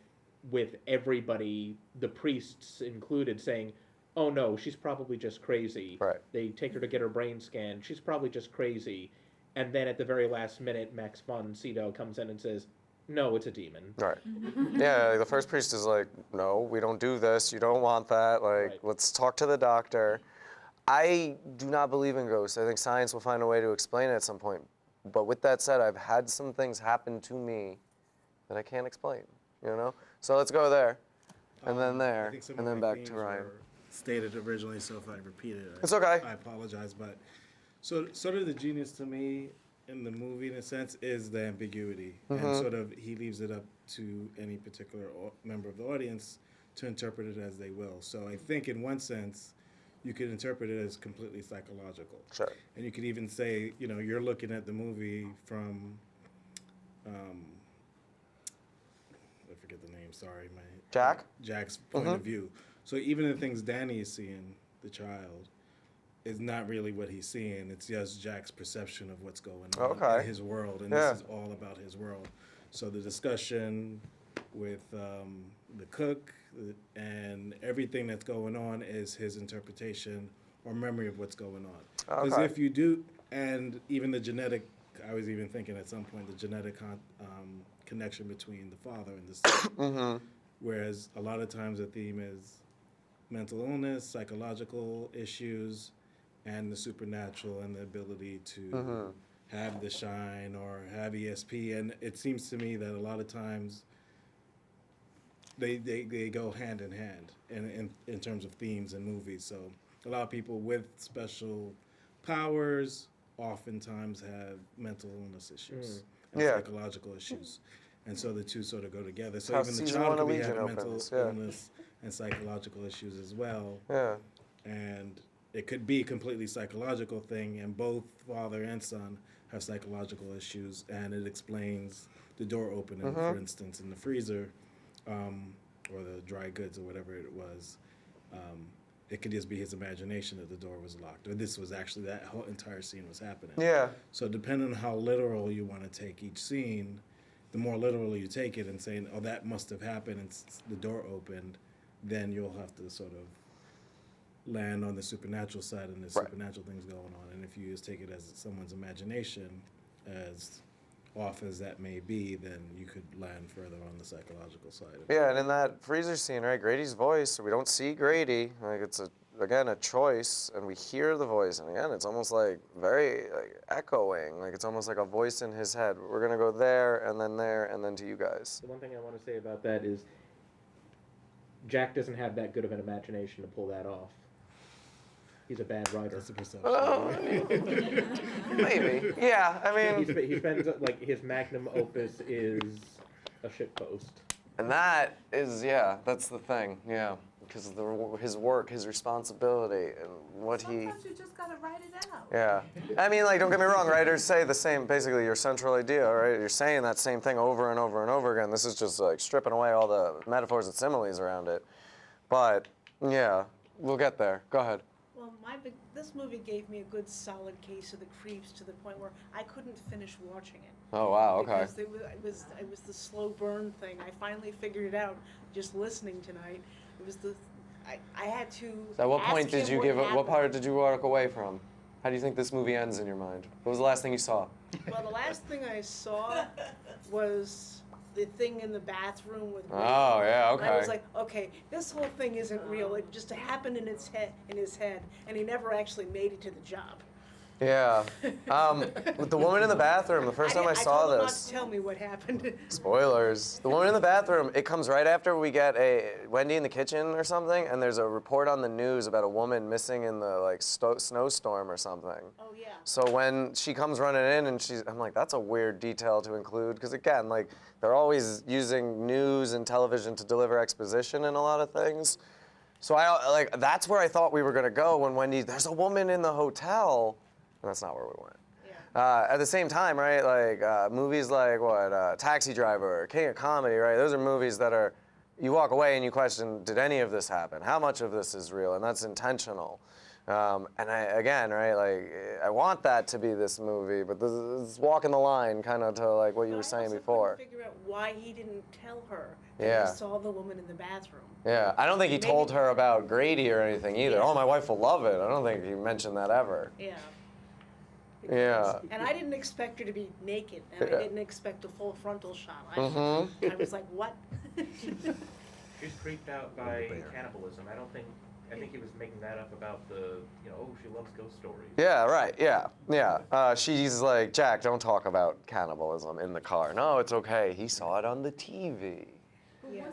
with everybody, the priests included, saying, "Oh no, she's probably just crazy." Right. They take her to get her brain scanned. She's probably just crazy. And then at the very last minute, Max von Sydow comes in and says, "No, it's a demon." Right. Yeah, the first priest is like, "No, we don't do this. You don't want that. Like, let's talk to the doctor." I do not believe in ghosts. I think science will find a way to explain it at some point. But with that said, I've had some things happen to me that I can't explain, you know? So let's go there, and then there, and then back to Ryan. Stated originally, so if I repeat it, it's okay. I apologize, but so sort of the genius to me in the movie, in a sense, is the ambiguity, and sort of he leaves it up to any particular member of the audience to interpret it as they will. So I think, in one sense, you could interpret it as completely psychological. Sure. And you could even say, you know, you're looking at the movie from, I forget the name. Sorry, Jack's point of view. So even the things Danny is seeing, the child, is not really what he's seeing. It's just Jack's perception of what's going on in his world, and this is all about his world. So the discussion with the cook and everything that's going on is his interpretation or memory of what's going on. Because if you do, and even the genetic, I was even thinking at some point, the genetic connection between the father and the son. Whereas a lot of times the theme is mental illness, psychological issues, and the supernatural and the ability to have the shine or have ESP. And it seems to me that a lot of times they go hand in hand in terms of themes and movies. So a lot of people with special powers oftentimes have mental illness issues and psychological issues. And so the two sort of go together. So even the child could be having mental illness and psychological issues as well. Yeah. And it could be a completely psychological thing, and both father and son have psychological issues, and it explains the door opening, for instance, in the freezer, or the dry goods or whatever it was. It could just be his imagination that the door was locked, or this was actually, that whole entire scene was happening. Yeah. So depending on how literal you want to take each scene, the more literally you take it and saying, "Oh, that must have happened," and the door opened, then you'll have to sort of land on the supernatural side and the supernatural things going on. And if you just take it as someone's imagination, as off as that may be, then you could land further on the psychological side of it. Yeah, and in that freezer scene, right, Grady's voice, we don't see Grady, like it's again a choice, and we hear the voice, and again it's almost like very echoing, like it's almost like a voice in his head. We're gonna go there, and then to you guys. The one thing I want to say about that is Jack doesn't have that good of an imagination to pull that off. He's a bad writer. That's a perception. Maybe. Yeah, I mean, he spends like his magnum opus is a shitpost. And that is, that's the thing, because of his work, his responsibility, and what Sometimes you just gotta write it out. Yeah. I mean, like, don't get me wrong, writers say the same, basically your central idea, right? You're saying that same thing over and over and over again. This is just like stripping away all the metaphors and similes around it. But, yeah, we'll get there. Go ahead. Well, this movie gave me a good solid case of the creeps to the point where I couldn't finish watching it. Oh, wow, okay. Because it was the slow burn thing. I finally figured it out just listening tonight. It was I had to. At what point did you what part did you walk away from? How do you think this movie ends in your mind? What was the last thing you saw? Well, the last thing I saw was the thing in the bathroom with. Oh, yeah, okay. And I was like, okay, this whole thing isn't real. It just happened in his head, and he never actually made it to the job. Yeah. With the woman in the bathroom, the first time I saw told him not this. to tell me what happened. Spoilers. The woman in the bathroom, it comes right after we get a Wendy in the kitchen or something, and there's a report on the news about a woman missing in the like snowstorm or something. Oh yeah. So when she comes running in and I'm like, that's a weird detail to include, because again, like they're always using news and television to deliver exposition in a lot of things. So that's where I thought we were gonna go when Wendy, there's a woman in the hotel, and that's not where we went. Yeah. At the same time, right, like movies like Taxi Driver, King of Comedy, right? Those are movies that are, you walk away and you question, did any of this happen? How much of this is real? And that's intentional. And again, right, like I want that to be this movie, but this is walking the line kind of to like what you were saying before. I also couldn't figure out why he didn't tell her Yeah. that he saw the woman in the bathroom. Yeah, I don't think he Maybe- told her about Grady or anything either. Yeah. Oh, my wife will love it. I don't think he mentioned that ever. Yeah. Yeah. And I didn't expect her to be naked, and Yeah. I didn't expect a full frontal shot. I was like, what? She was creeped out by cannibalism. I think he was making that up about the, oh, she loves ghost stories. Yeah, right, yeah. She's like, Jack, don't talk about cannibalism in the car. No, it's okay. He saw it on the TV. Yeah.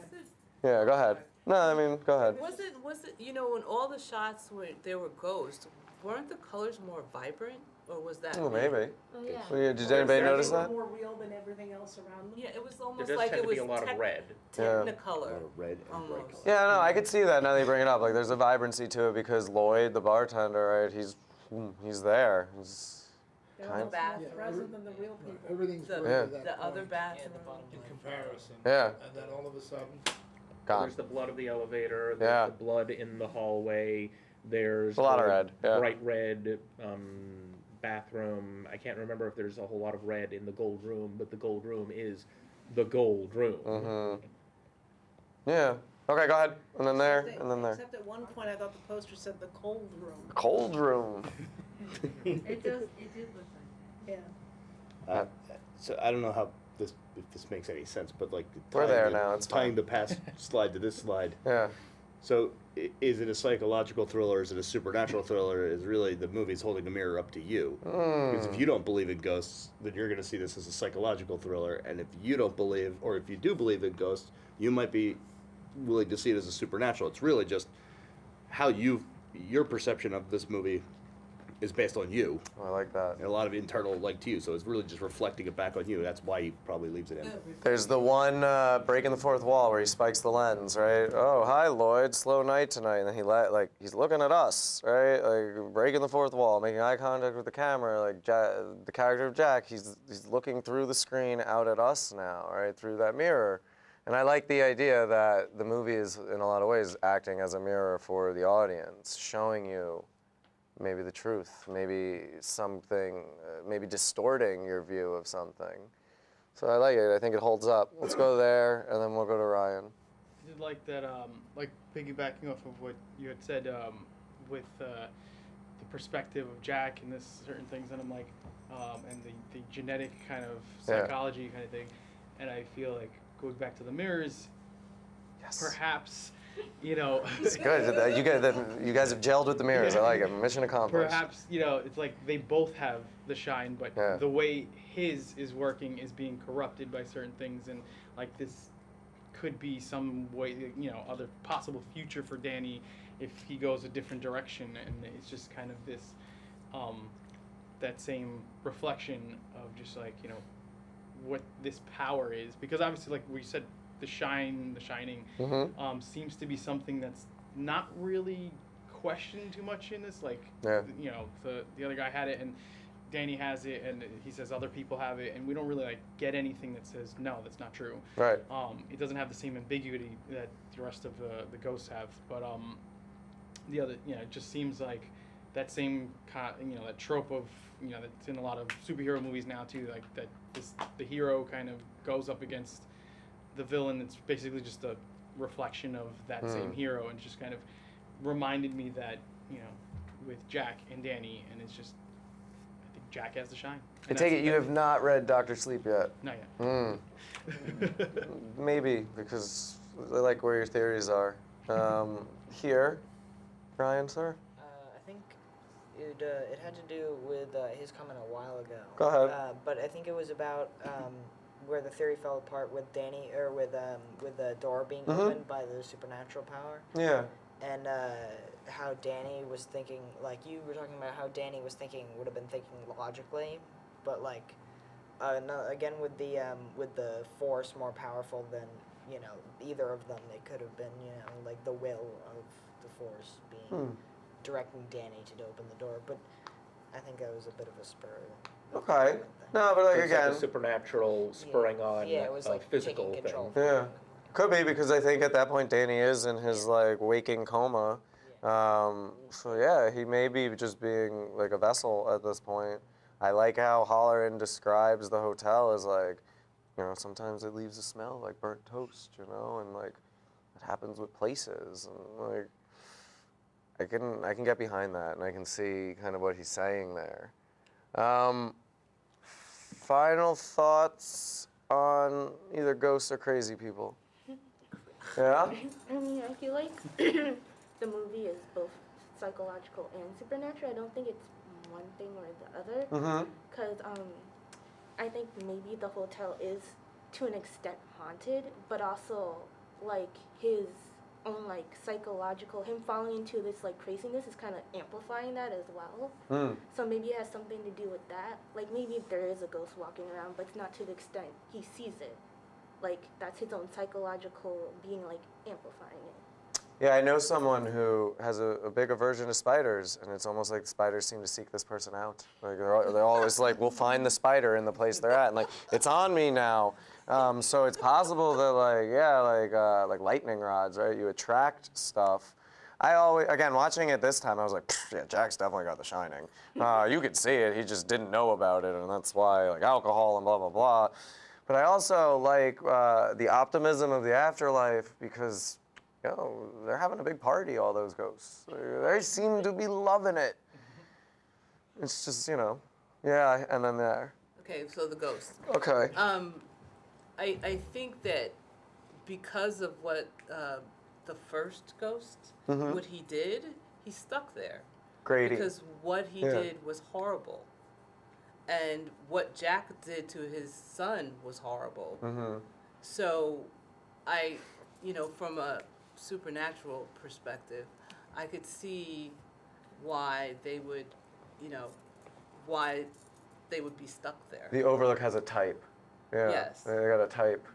Yeah, go ahead. No, I mean, go ahead. Was it, when all the shots there were ghosts, weren't the colors more vibrant? Or was that? Oh, maybe. Oh yeah. Well, yeah, did anybody notice They were that? more real than everything else around them. Yeah, it was There almost does like tend it to was be a lot of red. Yeah. Technicolor. A lot of red and bright Almost. Yeah, no, I could see that now that you bring it up. Like, there's a vibrancy to it because Lloyd, the bartender, right, he's there. He's They're kind almost of- more present than the real people. Everything's The- really Yeah. that The other point bathroom. in comparison. Yeah. And then all of a sudden, gone. There's the blood of the elevator. There's Yeah. the blood in the hallway. There's A lot of the red, yeah. bright red bathroom. I can't remember if there's a whole lot of red in the gold room, but the gold room is the gold room. Mm-hmm. Yeah. Okay, go ahead. And then there, and then there. Except at one point, I thought the poster said the cold room. Cold room. It did look like Yeah. So I don't know if this makes any sense, but like We're there now, it's tying fine. the past slide to this slide. Yeah. So is it a psychological thriller? Is it a supernatural thriller? Is really the movie's holding the mirror up to you? Because if you don't believe in ghosts, then you're going to see this as a psychological thriller. And if you don't believe, or if you do believe in ghosts, you might be willing to see it as a supernatural. It's really just how your perception of this movie is based on you. I like that. And a lot of internal to you. So it's really just reflecting it back on you. That's why he probably leaves it in. There's the one breaking the fourth wall where he spikes the lens, right? Oh, hi, Lloyd. Slow night tonight. And then he's looking at us, right? Like breaking the fourth wall, making eye contact with the camera. Like the character of Jack, he's looking through the screen out at us now, right? Through that mirror. And I like the idea that the movie is, in a lot of ways, acting as a mirror for the audience, showing you maybe the truth, maybe something, maybe distorting your view of something. So I like it. I think it holds up. Let's go there, and then we'll go to Ryan. I did like that, like piggybacking off of what you had said with the perspective of Jack and this certain things, and I'm like, and the genetic kind of psychology kind of thing, and I feel like going back to the mirrors, perhaps. It's good. You guys have gelled with the mirrors. I like it. Mission accomplished. Perhaps, it's like they both have the shine, but the way his is working is being corrupted by certain things, and like this could be some way, other possible future for Danny if he goes a different direction, and it's just kind of this, that same reflection of just like, what this power is, because obviously, like we said, the shining seems to be something that's not really questioned too much in this. Like, the other guy had it, and Danny has it, and he says other people have it, and we don't really like get anything that says no, that's not true. Right. It doesn't have the same ambiguity that the rest of the ghosts have, but the other, it just seems like that same that trope of that's in a lot of superhero movies now too, like that the hero kind of goes up against the villain. It's basically just a reflection of that same hero, and just kind of reminded me that with Jack and Danny, and it's just, I think Jack has the shine. I take it you have not read Dr. Sleep yet? Not yet. Maybe, because I like where your theories are. Here, Ryan, sir? I think It had to do with his comment a while ago. Go ahead. But I think it was about where the theory fell apart with Danny, or with the door being opened by the supernatural power. Yeah. And how Danny was thinking, like you were talking about how Danny was thinking, would have been thinking logically, but like, no, again with the Force more powerful than either of them, they could have been like the will of the Force being directing Danny to open the door. But I think that was a bit of a spur. Okay. No, but like It's like again, a supernatural spurring on it was like physical taking control. thing. yeah, could be because I think at that point Danny is in his like waking coma. So yeah, he may be just being like a vessel at this point. I like how Holleran describes the hotel as like, sometimes it leaves a smell like burnt toast, and like it happens with places, and like I can get behind that, and I can see kind of what he's saying there. Final thoughts on either ghosts or crazy people? Yeah? I mean, I feel like the movie is both psychological and supernatural. I don't think it's one thing or the other. Because I think maybe the hotel is, to an extent, haunted, but also, like, his own, like, psychological, him falling into this, like, craziness is kind of amplifying that as well. So maybe it has something to do with that. Like, maybe there is a ghost walking around, but it's not to the extent he sees it. Like, that's his own psychological being, like, amplifying it. Yeah, I know someone who has a big aversion to spiders, and it's almost like the spiders seem to seek this person out. Like they're always like, we'll find the spider in the place they're at, and like, it's on me now. So it's possible that like lightning rods, right? You attract stuff. I always, again, watching it this time, I was like, yeah, Jack's definitely got The Shining. You could see it, he just didn't know about it, and that's why, like, alcohol and blah, blah, blah. But I also like the optimism of the afterlife because, they're having a big party, all those ghosts. They seem to be loving it. It's just, yeah, and then there. Okay, so the ghost. Okay. I think that because of what the first ghost, what he did, he's stuck there. Grady. Because what he did was horrible. And what Jack did to his son was horrible. So from a supernatural perspective, I could see why they would, why they would be stuck there. The Overlook has a type. Yeah. Yes. They got a type.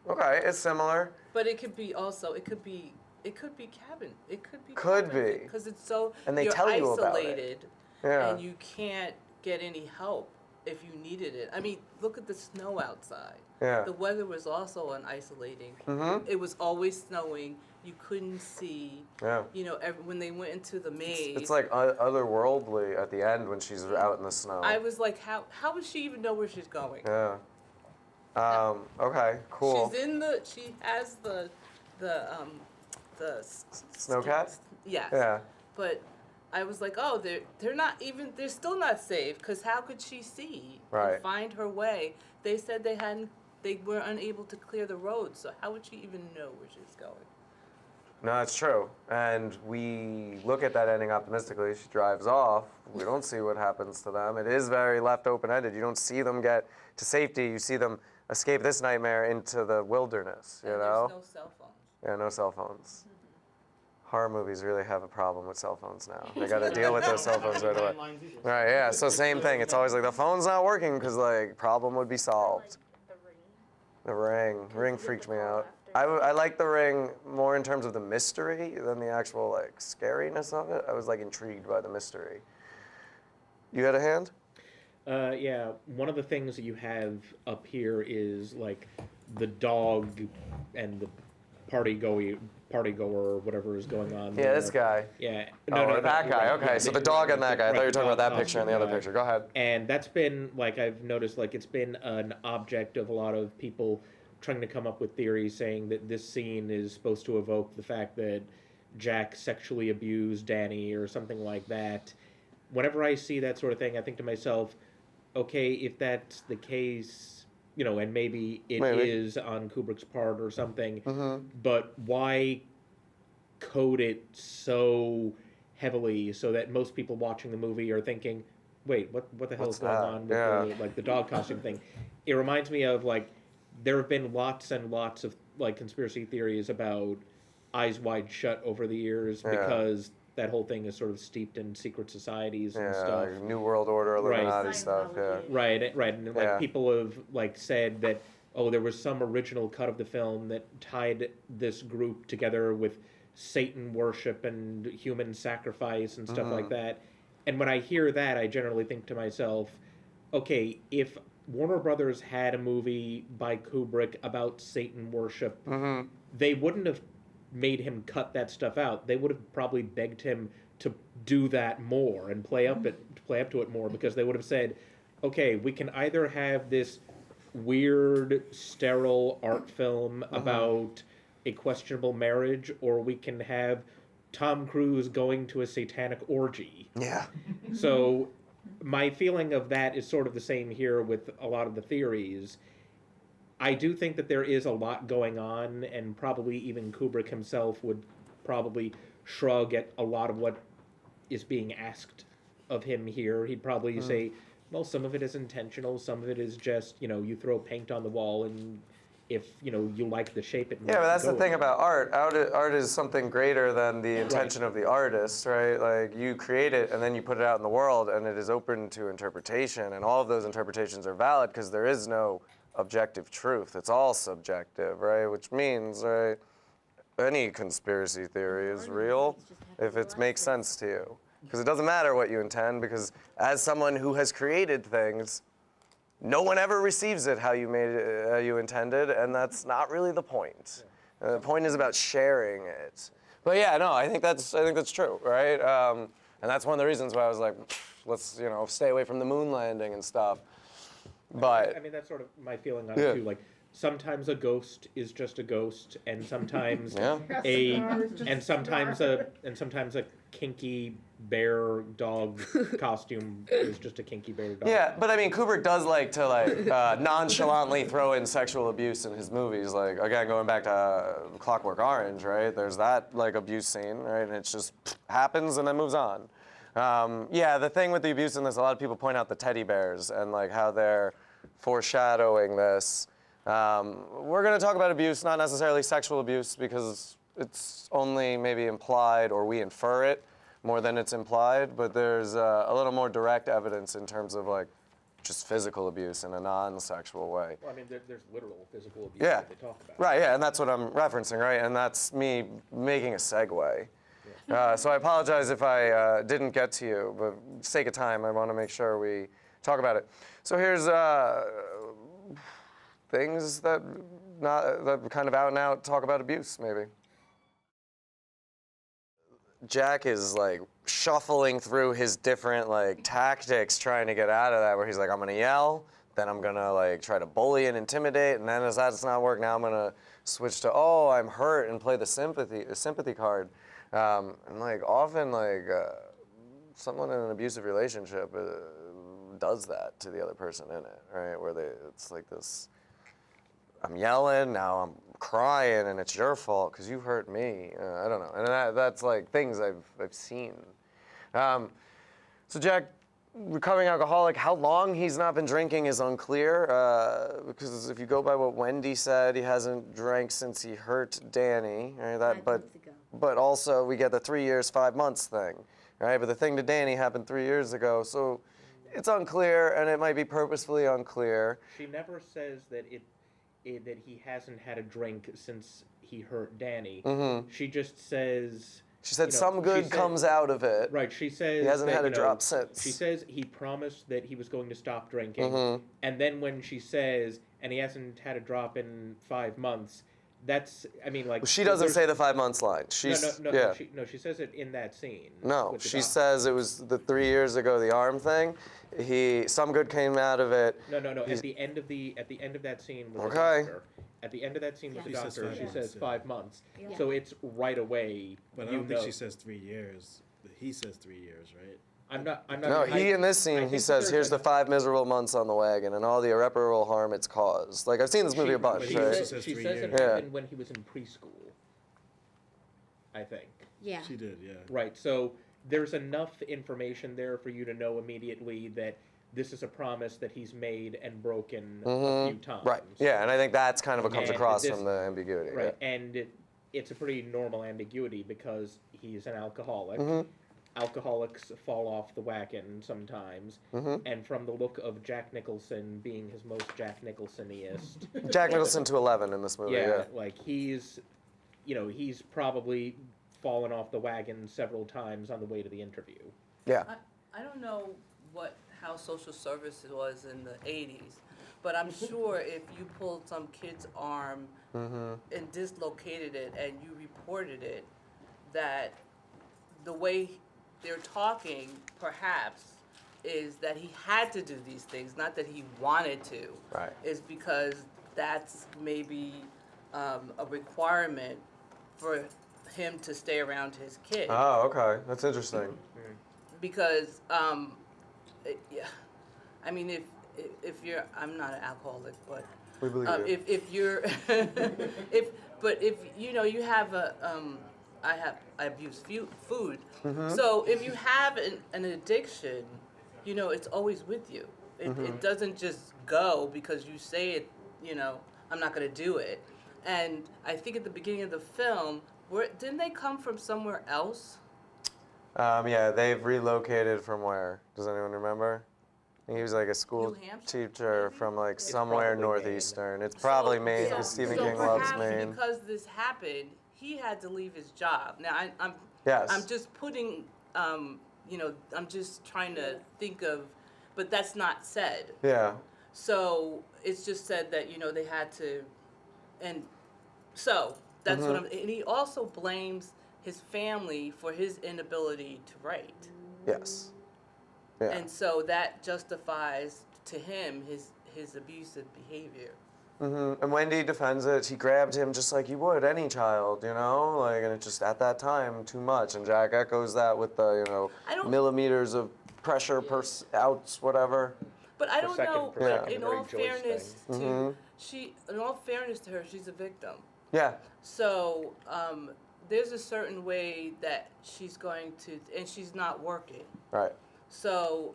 Okay, it's similar. But it could be also, it could be cabin. It could be. Could be. Because it's so. And they you're tell you isolated, about it. Yeah. and you can't get any help if you needed it. I mean, look at the snow outside. Yeah. The weather was also isolating. It was always snowing. You couldn't see. Yeah. When they went into the maze. It's like otherworldly at the end when she's out in the snow. I was like, how would she even know where she's going? Yeah. Okay, cool. She has the Snowcat? Yes. Yeah. But I was like, oh, they're still not safe, because how could she see and find her way? They said they were unable to clear the road, so how would she even know where she's going? No, it's true. And we look at that ending optimistically. She drives off. We don't see what happens to them. It is very left open-ended. You don't see them get to safety. You see them escape this nightmare into the wilderness, There's no cell phones. Yeah, no cell phones. Horror movies really have a problem with cell phones now. They got to deal with those cell phones right away. Right, yeah, so same thing. It's always like the phone's not working because like problem would be solved. The Ring freaked me out. I like The Ring more in terms of the mystery than the actual like scariness of it. I was like intrigued by the mystery. You had a hand? Yeah, one of the things that you have up here is like the dog and the party goer, or whatever is going on. Yeah, this guy. Yeah. No, that guy. Okay, right, so the dog and that guy. I thought you were talking about that picture and the other picture. Go ahead. And that's been, like, I've noticed, like, it's been an object of a lot of people trying to come up with theories saying that this scene is supposed to evoke the fact that Jack sexually abused Danny or something like that. Whenever I see that sort of thing, I think to myself, okay, if that's the case, and maybe it is on Kubrick's part or something, but why code it so heavily, so that most people watching the movie are thinking, "Wait, what the hell is going on with the dog costume thing?" It reminds me of like there have been lots and lots of like conspiracy theories about Eyes Wide Shut over the years because that whole thing is sort of steeped in secret societies and stuff. Like New World Order, Illuminati stuff. Yeah. Right, and like people have like said that there was some original cut of the film that tied this group together with Satan worship and human sacrifice and stuff like that. And when I hear that, I generally think to myself, okay, if Warner Brothers had a movie by Kubrick about Satan worship, they wouldn't have made him cut that stuff out. They would have probably begged him to do that more and play up to it more, because they would have said, okay, we can either have this weird, sterile art film about a questionable marriage, or we can have Tom Cruise going to a satanic orgy. Yeah. So my feeling of that is sort of the same here with a lot of the theories. I do think that there is a lot going on, and probably even Kubrick himself would probably shrug at a lot of what is being asked of him here. He'd probably say, well, some of it is intentional, some of it is just, you throw paint on the wall, and if, you like the shape it. Yeah, but that's the thing about art. Art is something greater than the intention of the artist, right? Like, you create it, and then you put it out in the world, and it is open to interpretation, and all of those interpretations are valid, because there is no objective truth. It's all subjective, right? Which means, right, any conspiracy theory is real if it makes sense to you. Because it doesn't matter what you intend, because as someone who has created things, no one ever receives it how you made it, how you intended, and that's not really the point. The point is about sharing it. But yeah, no, I think that's true, right? And that's one of the reasons why I was like, let's stay away from the moon landing and stuff. But I mean, that's sort of my feeling on it too. Like, sometimes a ghost is just a ghost, and sometimes sometimes a kinky bear dog costume is just a kinky bear dog. Yeah, but I mean, Kubrick does like to nonchalantly throw in sexual abuse in his movies. Like, again, going back to Clockwork Orange, right? There's that like abuse scene, right? And it just happens and then moves on. Yeah, the thing with the abuse in this, a lot of people point out the teddy bears and like how they're foreshadowing this. We're going to talk about abuse, not necessarily sexual abuse, because it's only maybe implied, or we infer it more than it's implied, but there's a little more direct evidence in terms of like just physical abuse in a non-sexual way. Well, I mean, there's literal physical abuse that they talk about. Right, yeah, and that's what I'm referencing, right? And that's me making a segue. So I apologize if I didn't get to you, but for the sake of time, I want to make sure we talk about it. So here's things that kind of out and out talk about abuse, maybe. Jack is like shuffling through his different like tactics, trying to get out of that, where he's like, I'm gonna yell, then I'm gonna like try to bully and intimidate, and then as that's not work, now I'm gonna switch to, oh, I'm hurt, and play the sympathy card. And like often like someone in an abusive relationship does that to the other person in it, right? Where it's like this, I'm yelling, now I'm crying, and it's your fault because you hurt me. I don't know, and that's like things I've seen. So Jack, recovering alcoholic, how long he's not been drinking is unclear, because if you go by what Wendy said, he hasn't drank since he hurt Danny, right? But also we get the 3 years, 5 months thing, right? But the thing to Danny happened 3 years ago, so it's unclear, and it might be purposefully unclear. She never says that that he hasn't had a drink since he hurt Danny. Mm-hmm. She just says... She said some good comes out of it. Right, she says... He hasn't had a drop since. She says he promised that he was going to stop drinking, and then when she says, and he hasn't had a drop in 5 months... That's, I mean, like... Well, she doesn't say the 5 months line. She says it in that scene. No, she says it was the 3 years ago, the arm thing. Some good came out of it. No. At the end of that scene with the doctor. At the end of that scene with the doctor, she says 5 months. Yeah. So it's right away. But I don't think she says 3 years. He says 3 years, right? I'm not. No, in this scene, he says, here's the 5 miserable months on the wagon and all the irreparable harm it's caused. Like, I've seen this movie a bunch, right? She says it happened when he was in preschool, I think. Yeah. She did, yeah. Right, so there's enough information there for you to know immediately that this is a promise that he's made and broken a few times. Right. Yeah, and I think that's kind of what comes And across this- from the ambiguity. Right, and it's a pretty normal ambiguity because he's an alcoholic. Alcoholics fall off the wagon sometimes, and from the look of Jack Nicholson being his most Jack Nicholson-iest. Jack Nicholson to 11 in this movie. Yeah. Like he's probably fallen off the wagon several times on the way to the interview. Yeah. I don't know how social service was in the 80s, but I'm sure if you pulled some kid's arm and dislocated it and you reported it, that the way they're talking perhaps is that he had to do these things, not that he wanted to. Right. Is because that's maybe a requirement for him to stay around his kid. Oh, okay. That's interesting. Because yeah, I mean, if you're, I'm not an alcoholic, but We believe you. if you're, if you know you have I abuse food. So if you have an addiction, you know it's always with you. It doesn't just go because you say it. You know, I'm not going to do it. And I think at the beginning of the film, didn't they come from somewhere else? Yeah, they've relocated from where? Does anyone remember? I think he was like a school New Hampshire, teacher maybe? from like It's somewhere probably Maine. northeastern. It's probably Maine because Stephen King loves perhaps Maine. because this happened, he had to leave his job. Now I'm Yes. just putting you know, I'm just trying to think of, but that's not said. Yeah. So it's just said that, you know, they had to, and so that's what and he also blames his family for his inability to write. Yes. Yeah. And so that justifies to him his abusive behavior. And Wendy defends it. She grabbed him just like you would any child, you know, like, and it just at that time too much. And Jack echoes that with the, you know, millimeters of pressure per outs, whatever. But I don't second know. per But second, in the very all Joyce fairness thing. to in all fairness to her, she's a victim. Yeah. So there's a certain way that she's going to, and she's not working. Right. So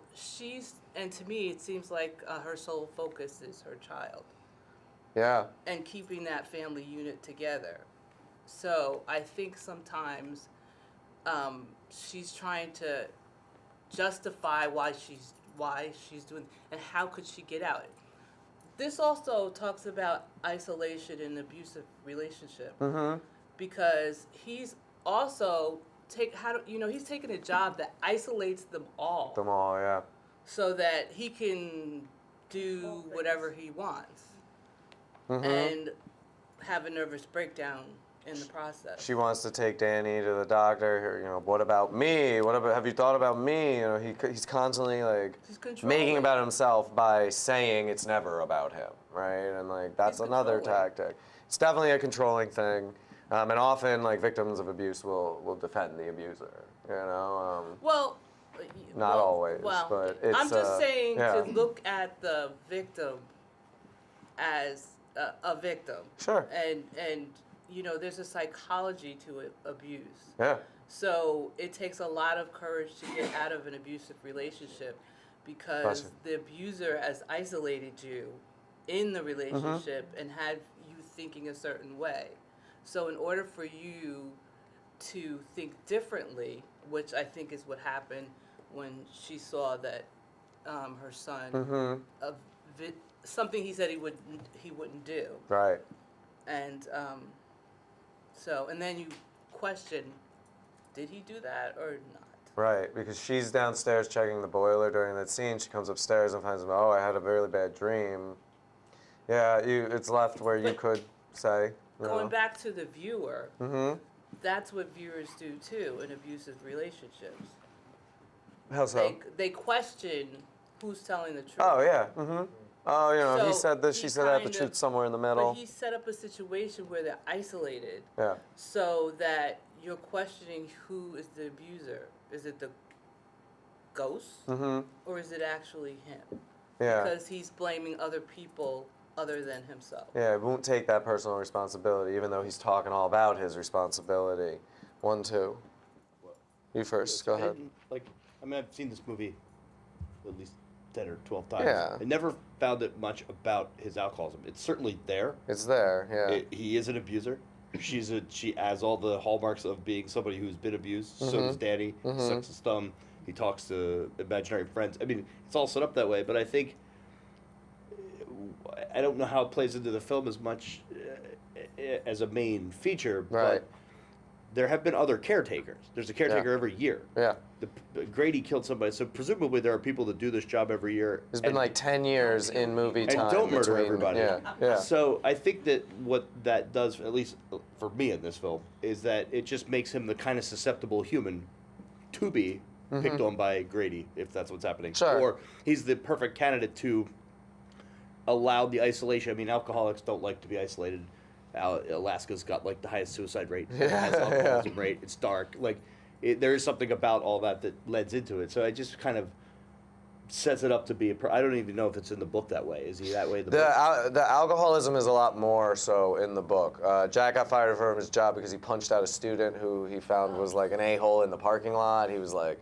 and to me, it seems like her sole focus is her child. Yeah. And keeping that family unit together. So I think sometimes she's trying to justify why she's doing, and how could she get out. This also talks about isolation in an abusive relationship, because he's also he's taking a job that isolates them all. Them all, yeah. So that he can do whatever he wants. And have a nervous breakdown in the process. She wants to take Danny to the doctor. You know, what about me? Have you thought about me? You know, he's constantly like making about himself by saying it's never about him, right? And like that's another tactic. It's definitely a controlling thing, and often like victims of abuse will defend the abuser. You know. Not always, but it's. I'm just saying yeah. to look at the victim as a victim. Sure. And you know, there's a psychology to abuse. Yeah. So it takes a lot of courage to get out of an abusive relationship, because the abuser has isolated you in the relationship and had you thinking a certain way. So in order for you to think differently, which I think is what happened when she saw that her son something he said he wouldn't do. Right. And so, and then you question, did he do that or not? Right, because she's downstairs checking the boiler during that scene. She comes upstairs and finds him, oh, I had a really bad dream. Yeah, it's left where you could say. Going back to the viewer, that's what viewers do too in abusive relationships. How so? They question who's telling the truth. Oh, yeah. Oh, you know, So he said this, she said that, the truth's somewhere in the middle. But he set up a situation where they're isolated. Yeah. So that you're questioning who is the abuser. Is it the ghost? Or is it actually him? Yeah. Because he's blaming other people other than himself. Yeah, he won't take that personal responsibility, even though he's talking all about his responsibility. 1, 2. You first. Go ahead. Like, I mean, I've seen this movie at least 10 or 12 times. Yeah. I never found it much about his alcoholism. It's certainly there. It's there. Yeah. He is an abuser. She has all the hallmarks of being somebody who's been abused. So does Danny. Sucks his thumb. He talks to imaginary friends. I mean, it's all set up that way. But I think I don't know how it plays into the film as much as a main feature. Right. But there have been other caretakers. There's a caretaker every year. Yeah. Grady killed somebody, so presumably there are people that do this job every year. There's been like 10 years in movie time. And don't murder between, everybody. Yeah. So I think that what that does, at least for me in this film, is that it just makes him the kind of susceptible human to be picked on by Grady, if that's what's happening. Sure. Or he's the perfect candidate to allow the isolation. I mean, alcoholics don't like to be isolated. Alaska's got like the highest suicide rate, highest alcoholism rate. It's dark. Like, there is something about all that lends into it. So it just kind of sets it up to be I don't even know if it's in the book that way. Is he that way in the book? The alcoholism is a lot more so in the book. Jack got fired from his job because he punched out a student who he found was like an a-hole in the parking lot. He was like,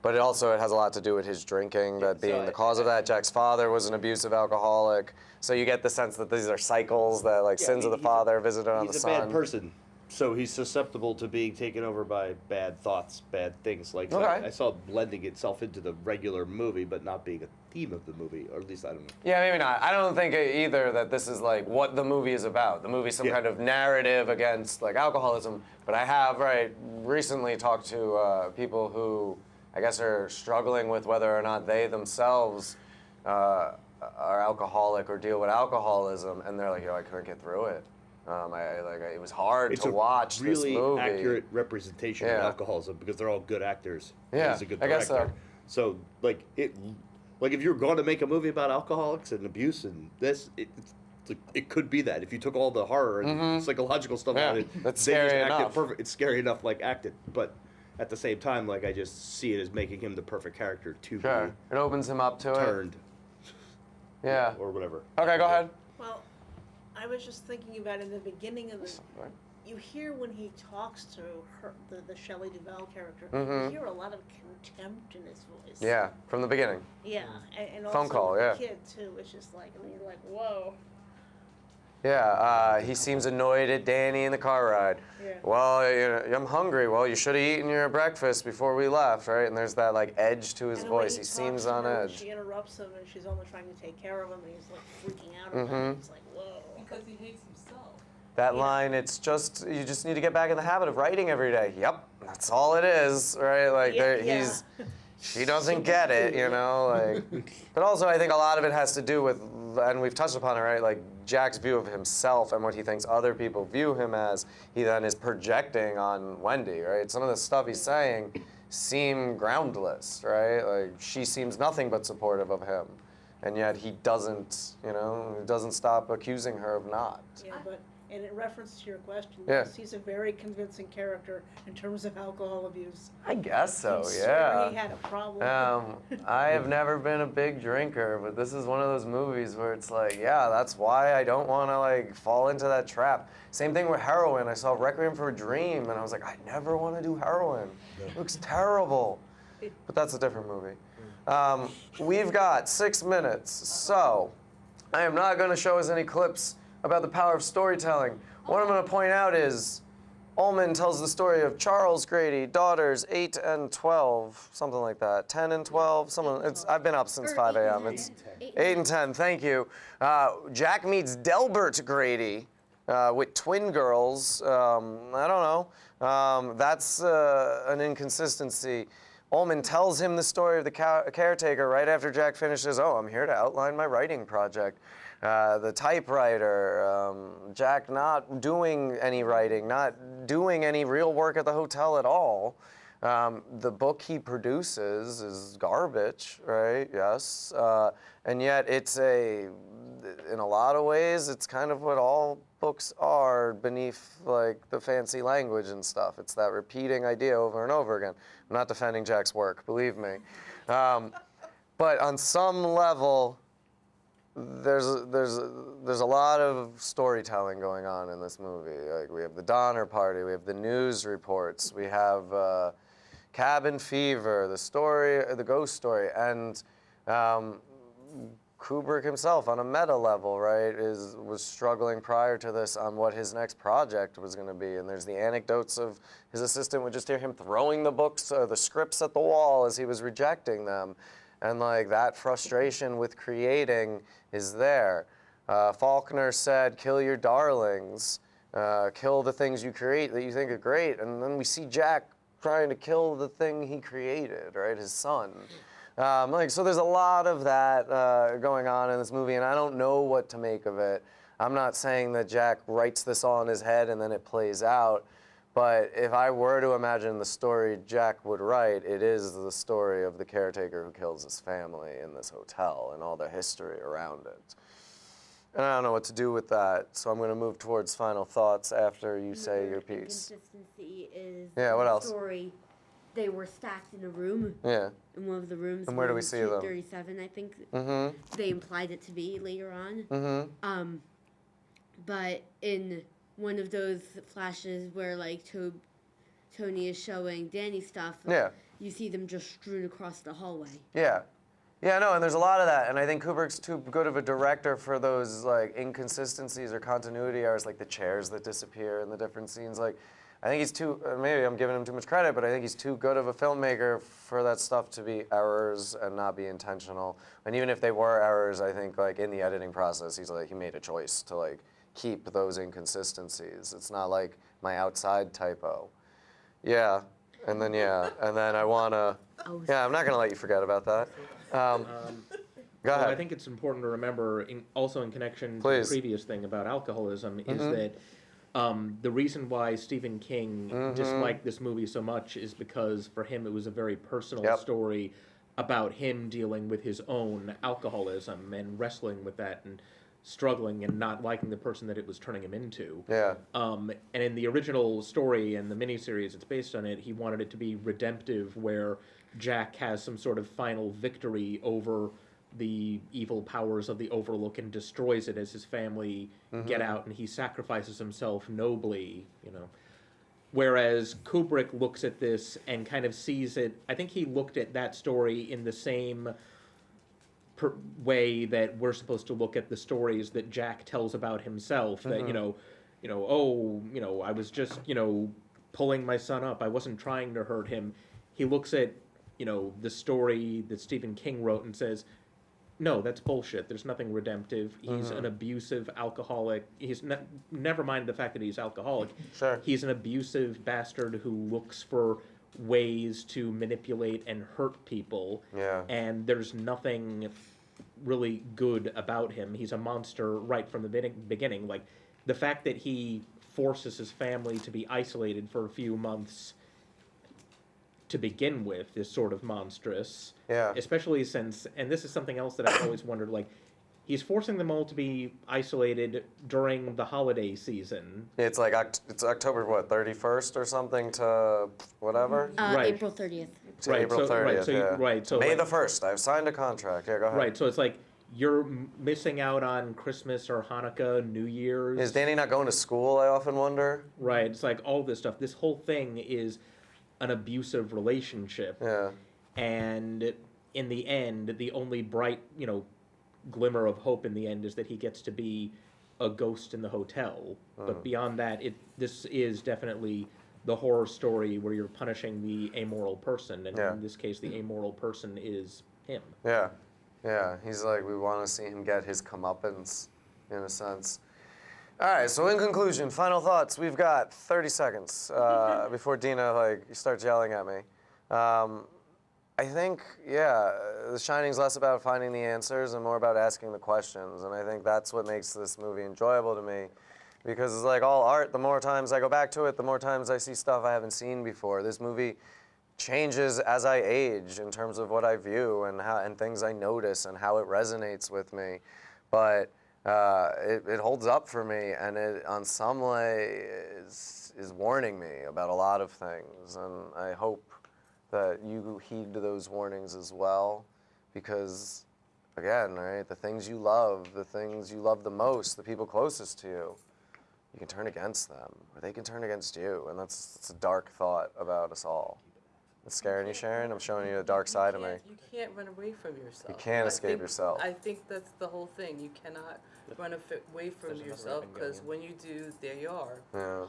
but it has a lot to do with his drinking, that being the cause of that. Jack's father was an abusive alcoholic. So you get the sense that these are cycles, that like sins of the father visited on the son. He's a bad person. So he's susceptible to being taken over by bad thoughts, bad things. Like I saw it blending itself into the regular movie, but not being a theme of the movie, or at least I don't know. Yeah, maybe not. I don't think either that this is like what the movie is about. The movie's some kind of narrative against like alcoholism. But I have recently talked to people who I guess are struggling with whether or not they themselves are alcoholic or deal with alcoholism, and they're like, I couldn't get through it. It was hard to watch this movie. It's a really accurate representation of alcoholism because they're all good actors. Yeah, He's a good I guess director. So if you're going to make a movie about alcoholics and abuse and this, it could be that if you took all the horror and psychological stuff out of it. That's scary enough. It's scary enough, like acted, but at the same time, like I just see it as making him the perfect character to be It opens him up to turned. Yeah. Or whatever. Okay, go ahead. Well, I was just thinking about in the beginning of the. You hear when he talks to her, the Shelley Duvall character, you hear a lot of contempt in his voice. Yeah, from the beginning. Yeah, and Phone also call, with the kid too. It's just like, and you're like, whoa. Yeah, he seems annoyed at Danny in the car ride. Yeah. Well, I'm hungry. Well, you should have eaten your breakfast before we left, right? And there's that like edge to his And the way voice. He seems talks to on her, edge. She interrupts him, and she's only trying to take care of him, and he's like freaking out about it. It's like, whoa. Because he hates himself. That line, you just need to get back in the habit of writing every day. Yep, that's all it is, right? Like she doesn't get it, like. But also, I think a lot of it has to do with, and we've touched upon it, right? Like Jack's view of himself and what he thinks other people view him as. He then is projecting on Wendy, right? Some of the stuff he's saying seem groundless, right? Like she seems nothing but supportive of him, and yet he doesn't, doesn't stop accusing her of not. Yeah, but and in reference to your question, Yeah. yes, he's a very convincing character in terms of alcohol abuse. I guess so, He yeah. swore he had a problem. I have never been a big drinker, but this is one of those movies where it's like, yeah, that's why I don't want to like fall into that trap. Same thing with heroin. I saw Requiem for a Dream, and I was like, I never want to do heroin. It looks terrible. But that's a different movie. We've got 6 minutes, so I am not going to show us any clips about the power of storytelling. What I'm going to point out is Ullman tells the story of Charles Grady, daughters 8 and 12, something like that. 10 and 12, I've been up since 5 a.m. It's 8 and 10, thank you. Jack meets Delbert Grady with twin girls. I don't know. That's an inconsistency. Ullman tells him the story of the caretaker right after Jack finishes, I'm here to outline my writing project. The typewriter, Jack not doing any writing, not doing any real work at the hotel at all. The book he produces is garbage, right? Yes. And yet in a lot of ways, it's kind of what all books are beneath like the fancy language and stuff. It's that repeating idea over and over again. I'm not defending Jack's work, believe me. But on some level, there's a lot of storytelling going on in this movie. Like we have the Donner Party, we have the news reports, we have Cabin Fever, the story, the ghost story, and Kubrick himself on a meta level, right, was struggling prior to this on what his next project was going to be. And there's the anecdotes of his assistant would just hear him throwing the books, the scripts at the wall as he was rejecting them. And like that frustration with creating is there. Faulkner said, kill your darlings, kill the things you create that you think are great. And then we see Jack trying to kill the thing he created, right, his son. So there's a lot of that going on in this movie, and I don't know what to make of it. I'm not saying that Jack writes this all in his head and then it plays out, but if I were to imagine the story Jack would write, it is the story of the caretaker who kills his family in this hotel and all the history around it. And I don't know what to do with that, so I'm going to move towards final thoughts after you say your piece. Inconsistency is what the else? story. They were stacked in a room. Yeah. In one of the rooms. And where do we see them? 237, I think. Mm-hmm. They implied it to be later on. Mm-hmm. But in one of those flashes where like Tony is showing Danny stuff, you see them just strewn across the hallway. Yeah. Yeah, no, and there's a lot of that, and I think Kubrick's too good of a director for those like inconsistencies or continuity errors, like the chairs that disappear in the different scenes. Like, I think he's too, maybe I'm giving him too much credit, but I think he's too good of a filmmaker for that stuff to be errors and not be intentional. And even if they were errors, I think like in the editing process, he made a choice to like keep those inconsistencies. It's not like my outside typo. Yeah, and then I wanna, I'm not gonna let you forget about that. Go ahead. I think it's important to remember, also in connection to the previous thing about alcoholism, is that the reason why Stephen King disliked this movie so much is because for him it was a very personal story about him dealing with his own alcoholism and wrestling with that and struggling and not liking the person that it was turning him into. Yeah. And in the original story and the miniseries it's based on it, he wanted it to be redemptive, where Jack has some sort of final victory over the evil powers of the Overlook and destroys it as his family get out, and he sacrifices himself nobly, Whereas Kubrick looks at this and kind of sees it, I think he looked at that story in the same way that we're supposed to look at the stories that Jack tells about himself, that, I was just, pulling my son up. I wasn't trying to hurt him. He looks at, the story that Stephen King wrote and says, no, that's bullshit. There's nothing redemptive. He's an abusive alcoholic. Never mind the fact that he's alcoholic. Sure. He's an abusive bastard who looks for ways to manipulate and hurt people. Yeah. And there's nothing really good about him. He's a monster right from the beginning. Like, the fact that he forces his family to be isolated for a few months to begin with is sort of monstrous. Yeah. Especially since, and this is something else that I've always wondered, like, he's forcing them all to be isolated during the holiday season. It's like, it's October, 31st or something to whatever? Right. April 30th. To April 30th, so May the 1st, I've signed a contract. Yeah, go ahead. Right, so it's like, you're missing out on Christmas or Hanukkah, New Year's. Is Danny not going to school, I often wonder? Right, it's like all this stuff. This whole thing is an abusive relationship. Yeah. And in the end, the only bright, glimmer of hope in the end is that he gets to be a ghost in the hotel. But beyond that, this is definitely the horror story where you're punishing the amoral person. And in this case, the amoral person is him. Yeah. Yeah. He's like, we want to see him get his comeuppance, in a sense. All right, so in conclusion, final thoughts. We've got 30 seconds before Dina starts yelling at me. I think, The Shining's less about finding the answers and more about asking the questions, and I think that's what makes this movie enjoyable to me, because it's like all art. The more times I go back to it, the more times I see stuff I haven't seen before. This movie changes as I age in terms of what I view and things I notice and how it resonates with me, but it holds up for me, and it, on some way, is warning me about a lot of things, and I hope that you heed those warnings as well, because, again, right, the things you love the most, the people closest to you, you can turn against them, or they can turn against you, and that's a dark thought about us all. It's scaring you, Sharon? I'm showing you the dark side of me. You can't run away from yourself. You can't escape yourself. I think that's the whole thing. You cannot run away from yourself because when you do, there you are. Yeah.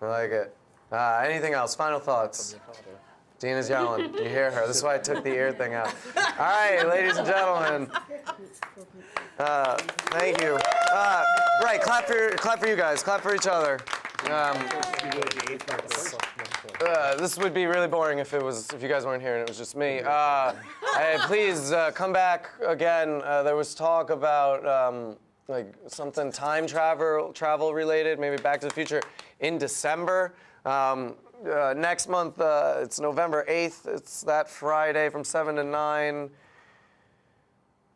I like it. Anything else? Final thoughts? Dina's yelling. You hear her. This is why I took the ear thing out. All right, ladies and gentlemen. Thank you. Right, clap for you guys. Clap for each other. This would be really boring if you guys weren't here and it was just me. Please come back again. There was talk about like something time travel related, maybe Back to the Future in December. Next month, it's November 8th. It's that Friday from 7 to 9.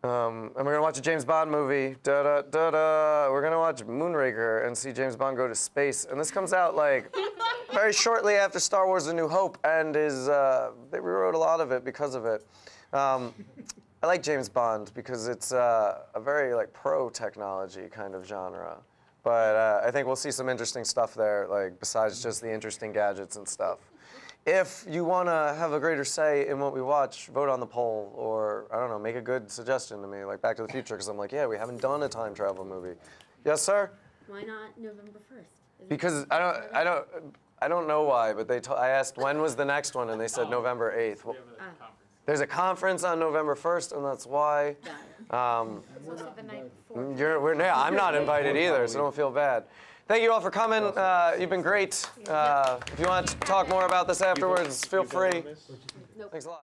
And we're gonna watch a James Bond movie. We're gonna watch Moonraker and see James Bond go to space. And this comes out like very shortly after Star Wars: A New Hope, and they rewrote a lot of it because of it. I like James Bond because it's a very like pro-technology kind of genre. But I think we'll see some interesting stuff there, like besides just the interesting gadgets and stuff. If you want to have a greater say in what we watch, vote on the poll, or I don't know, make a good suggestion to me, like Back to the Future, because I'm like, yeah, we haven't done a time travel movie. Yes, sir? Why not November 1st? Because I don't know why, but I asked when was the next one, and they said November 8th. Well, there's a conference on November 1st, and that's why. It's also the night before. I'm not invited either, so don't feel bad. Thank you all for coming. You've been great. If you want to talk more about this afterwards, feel free. Thanks a lot.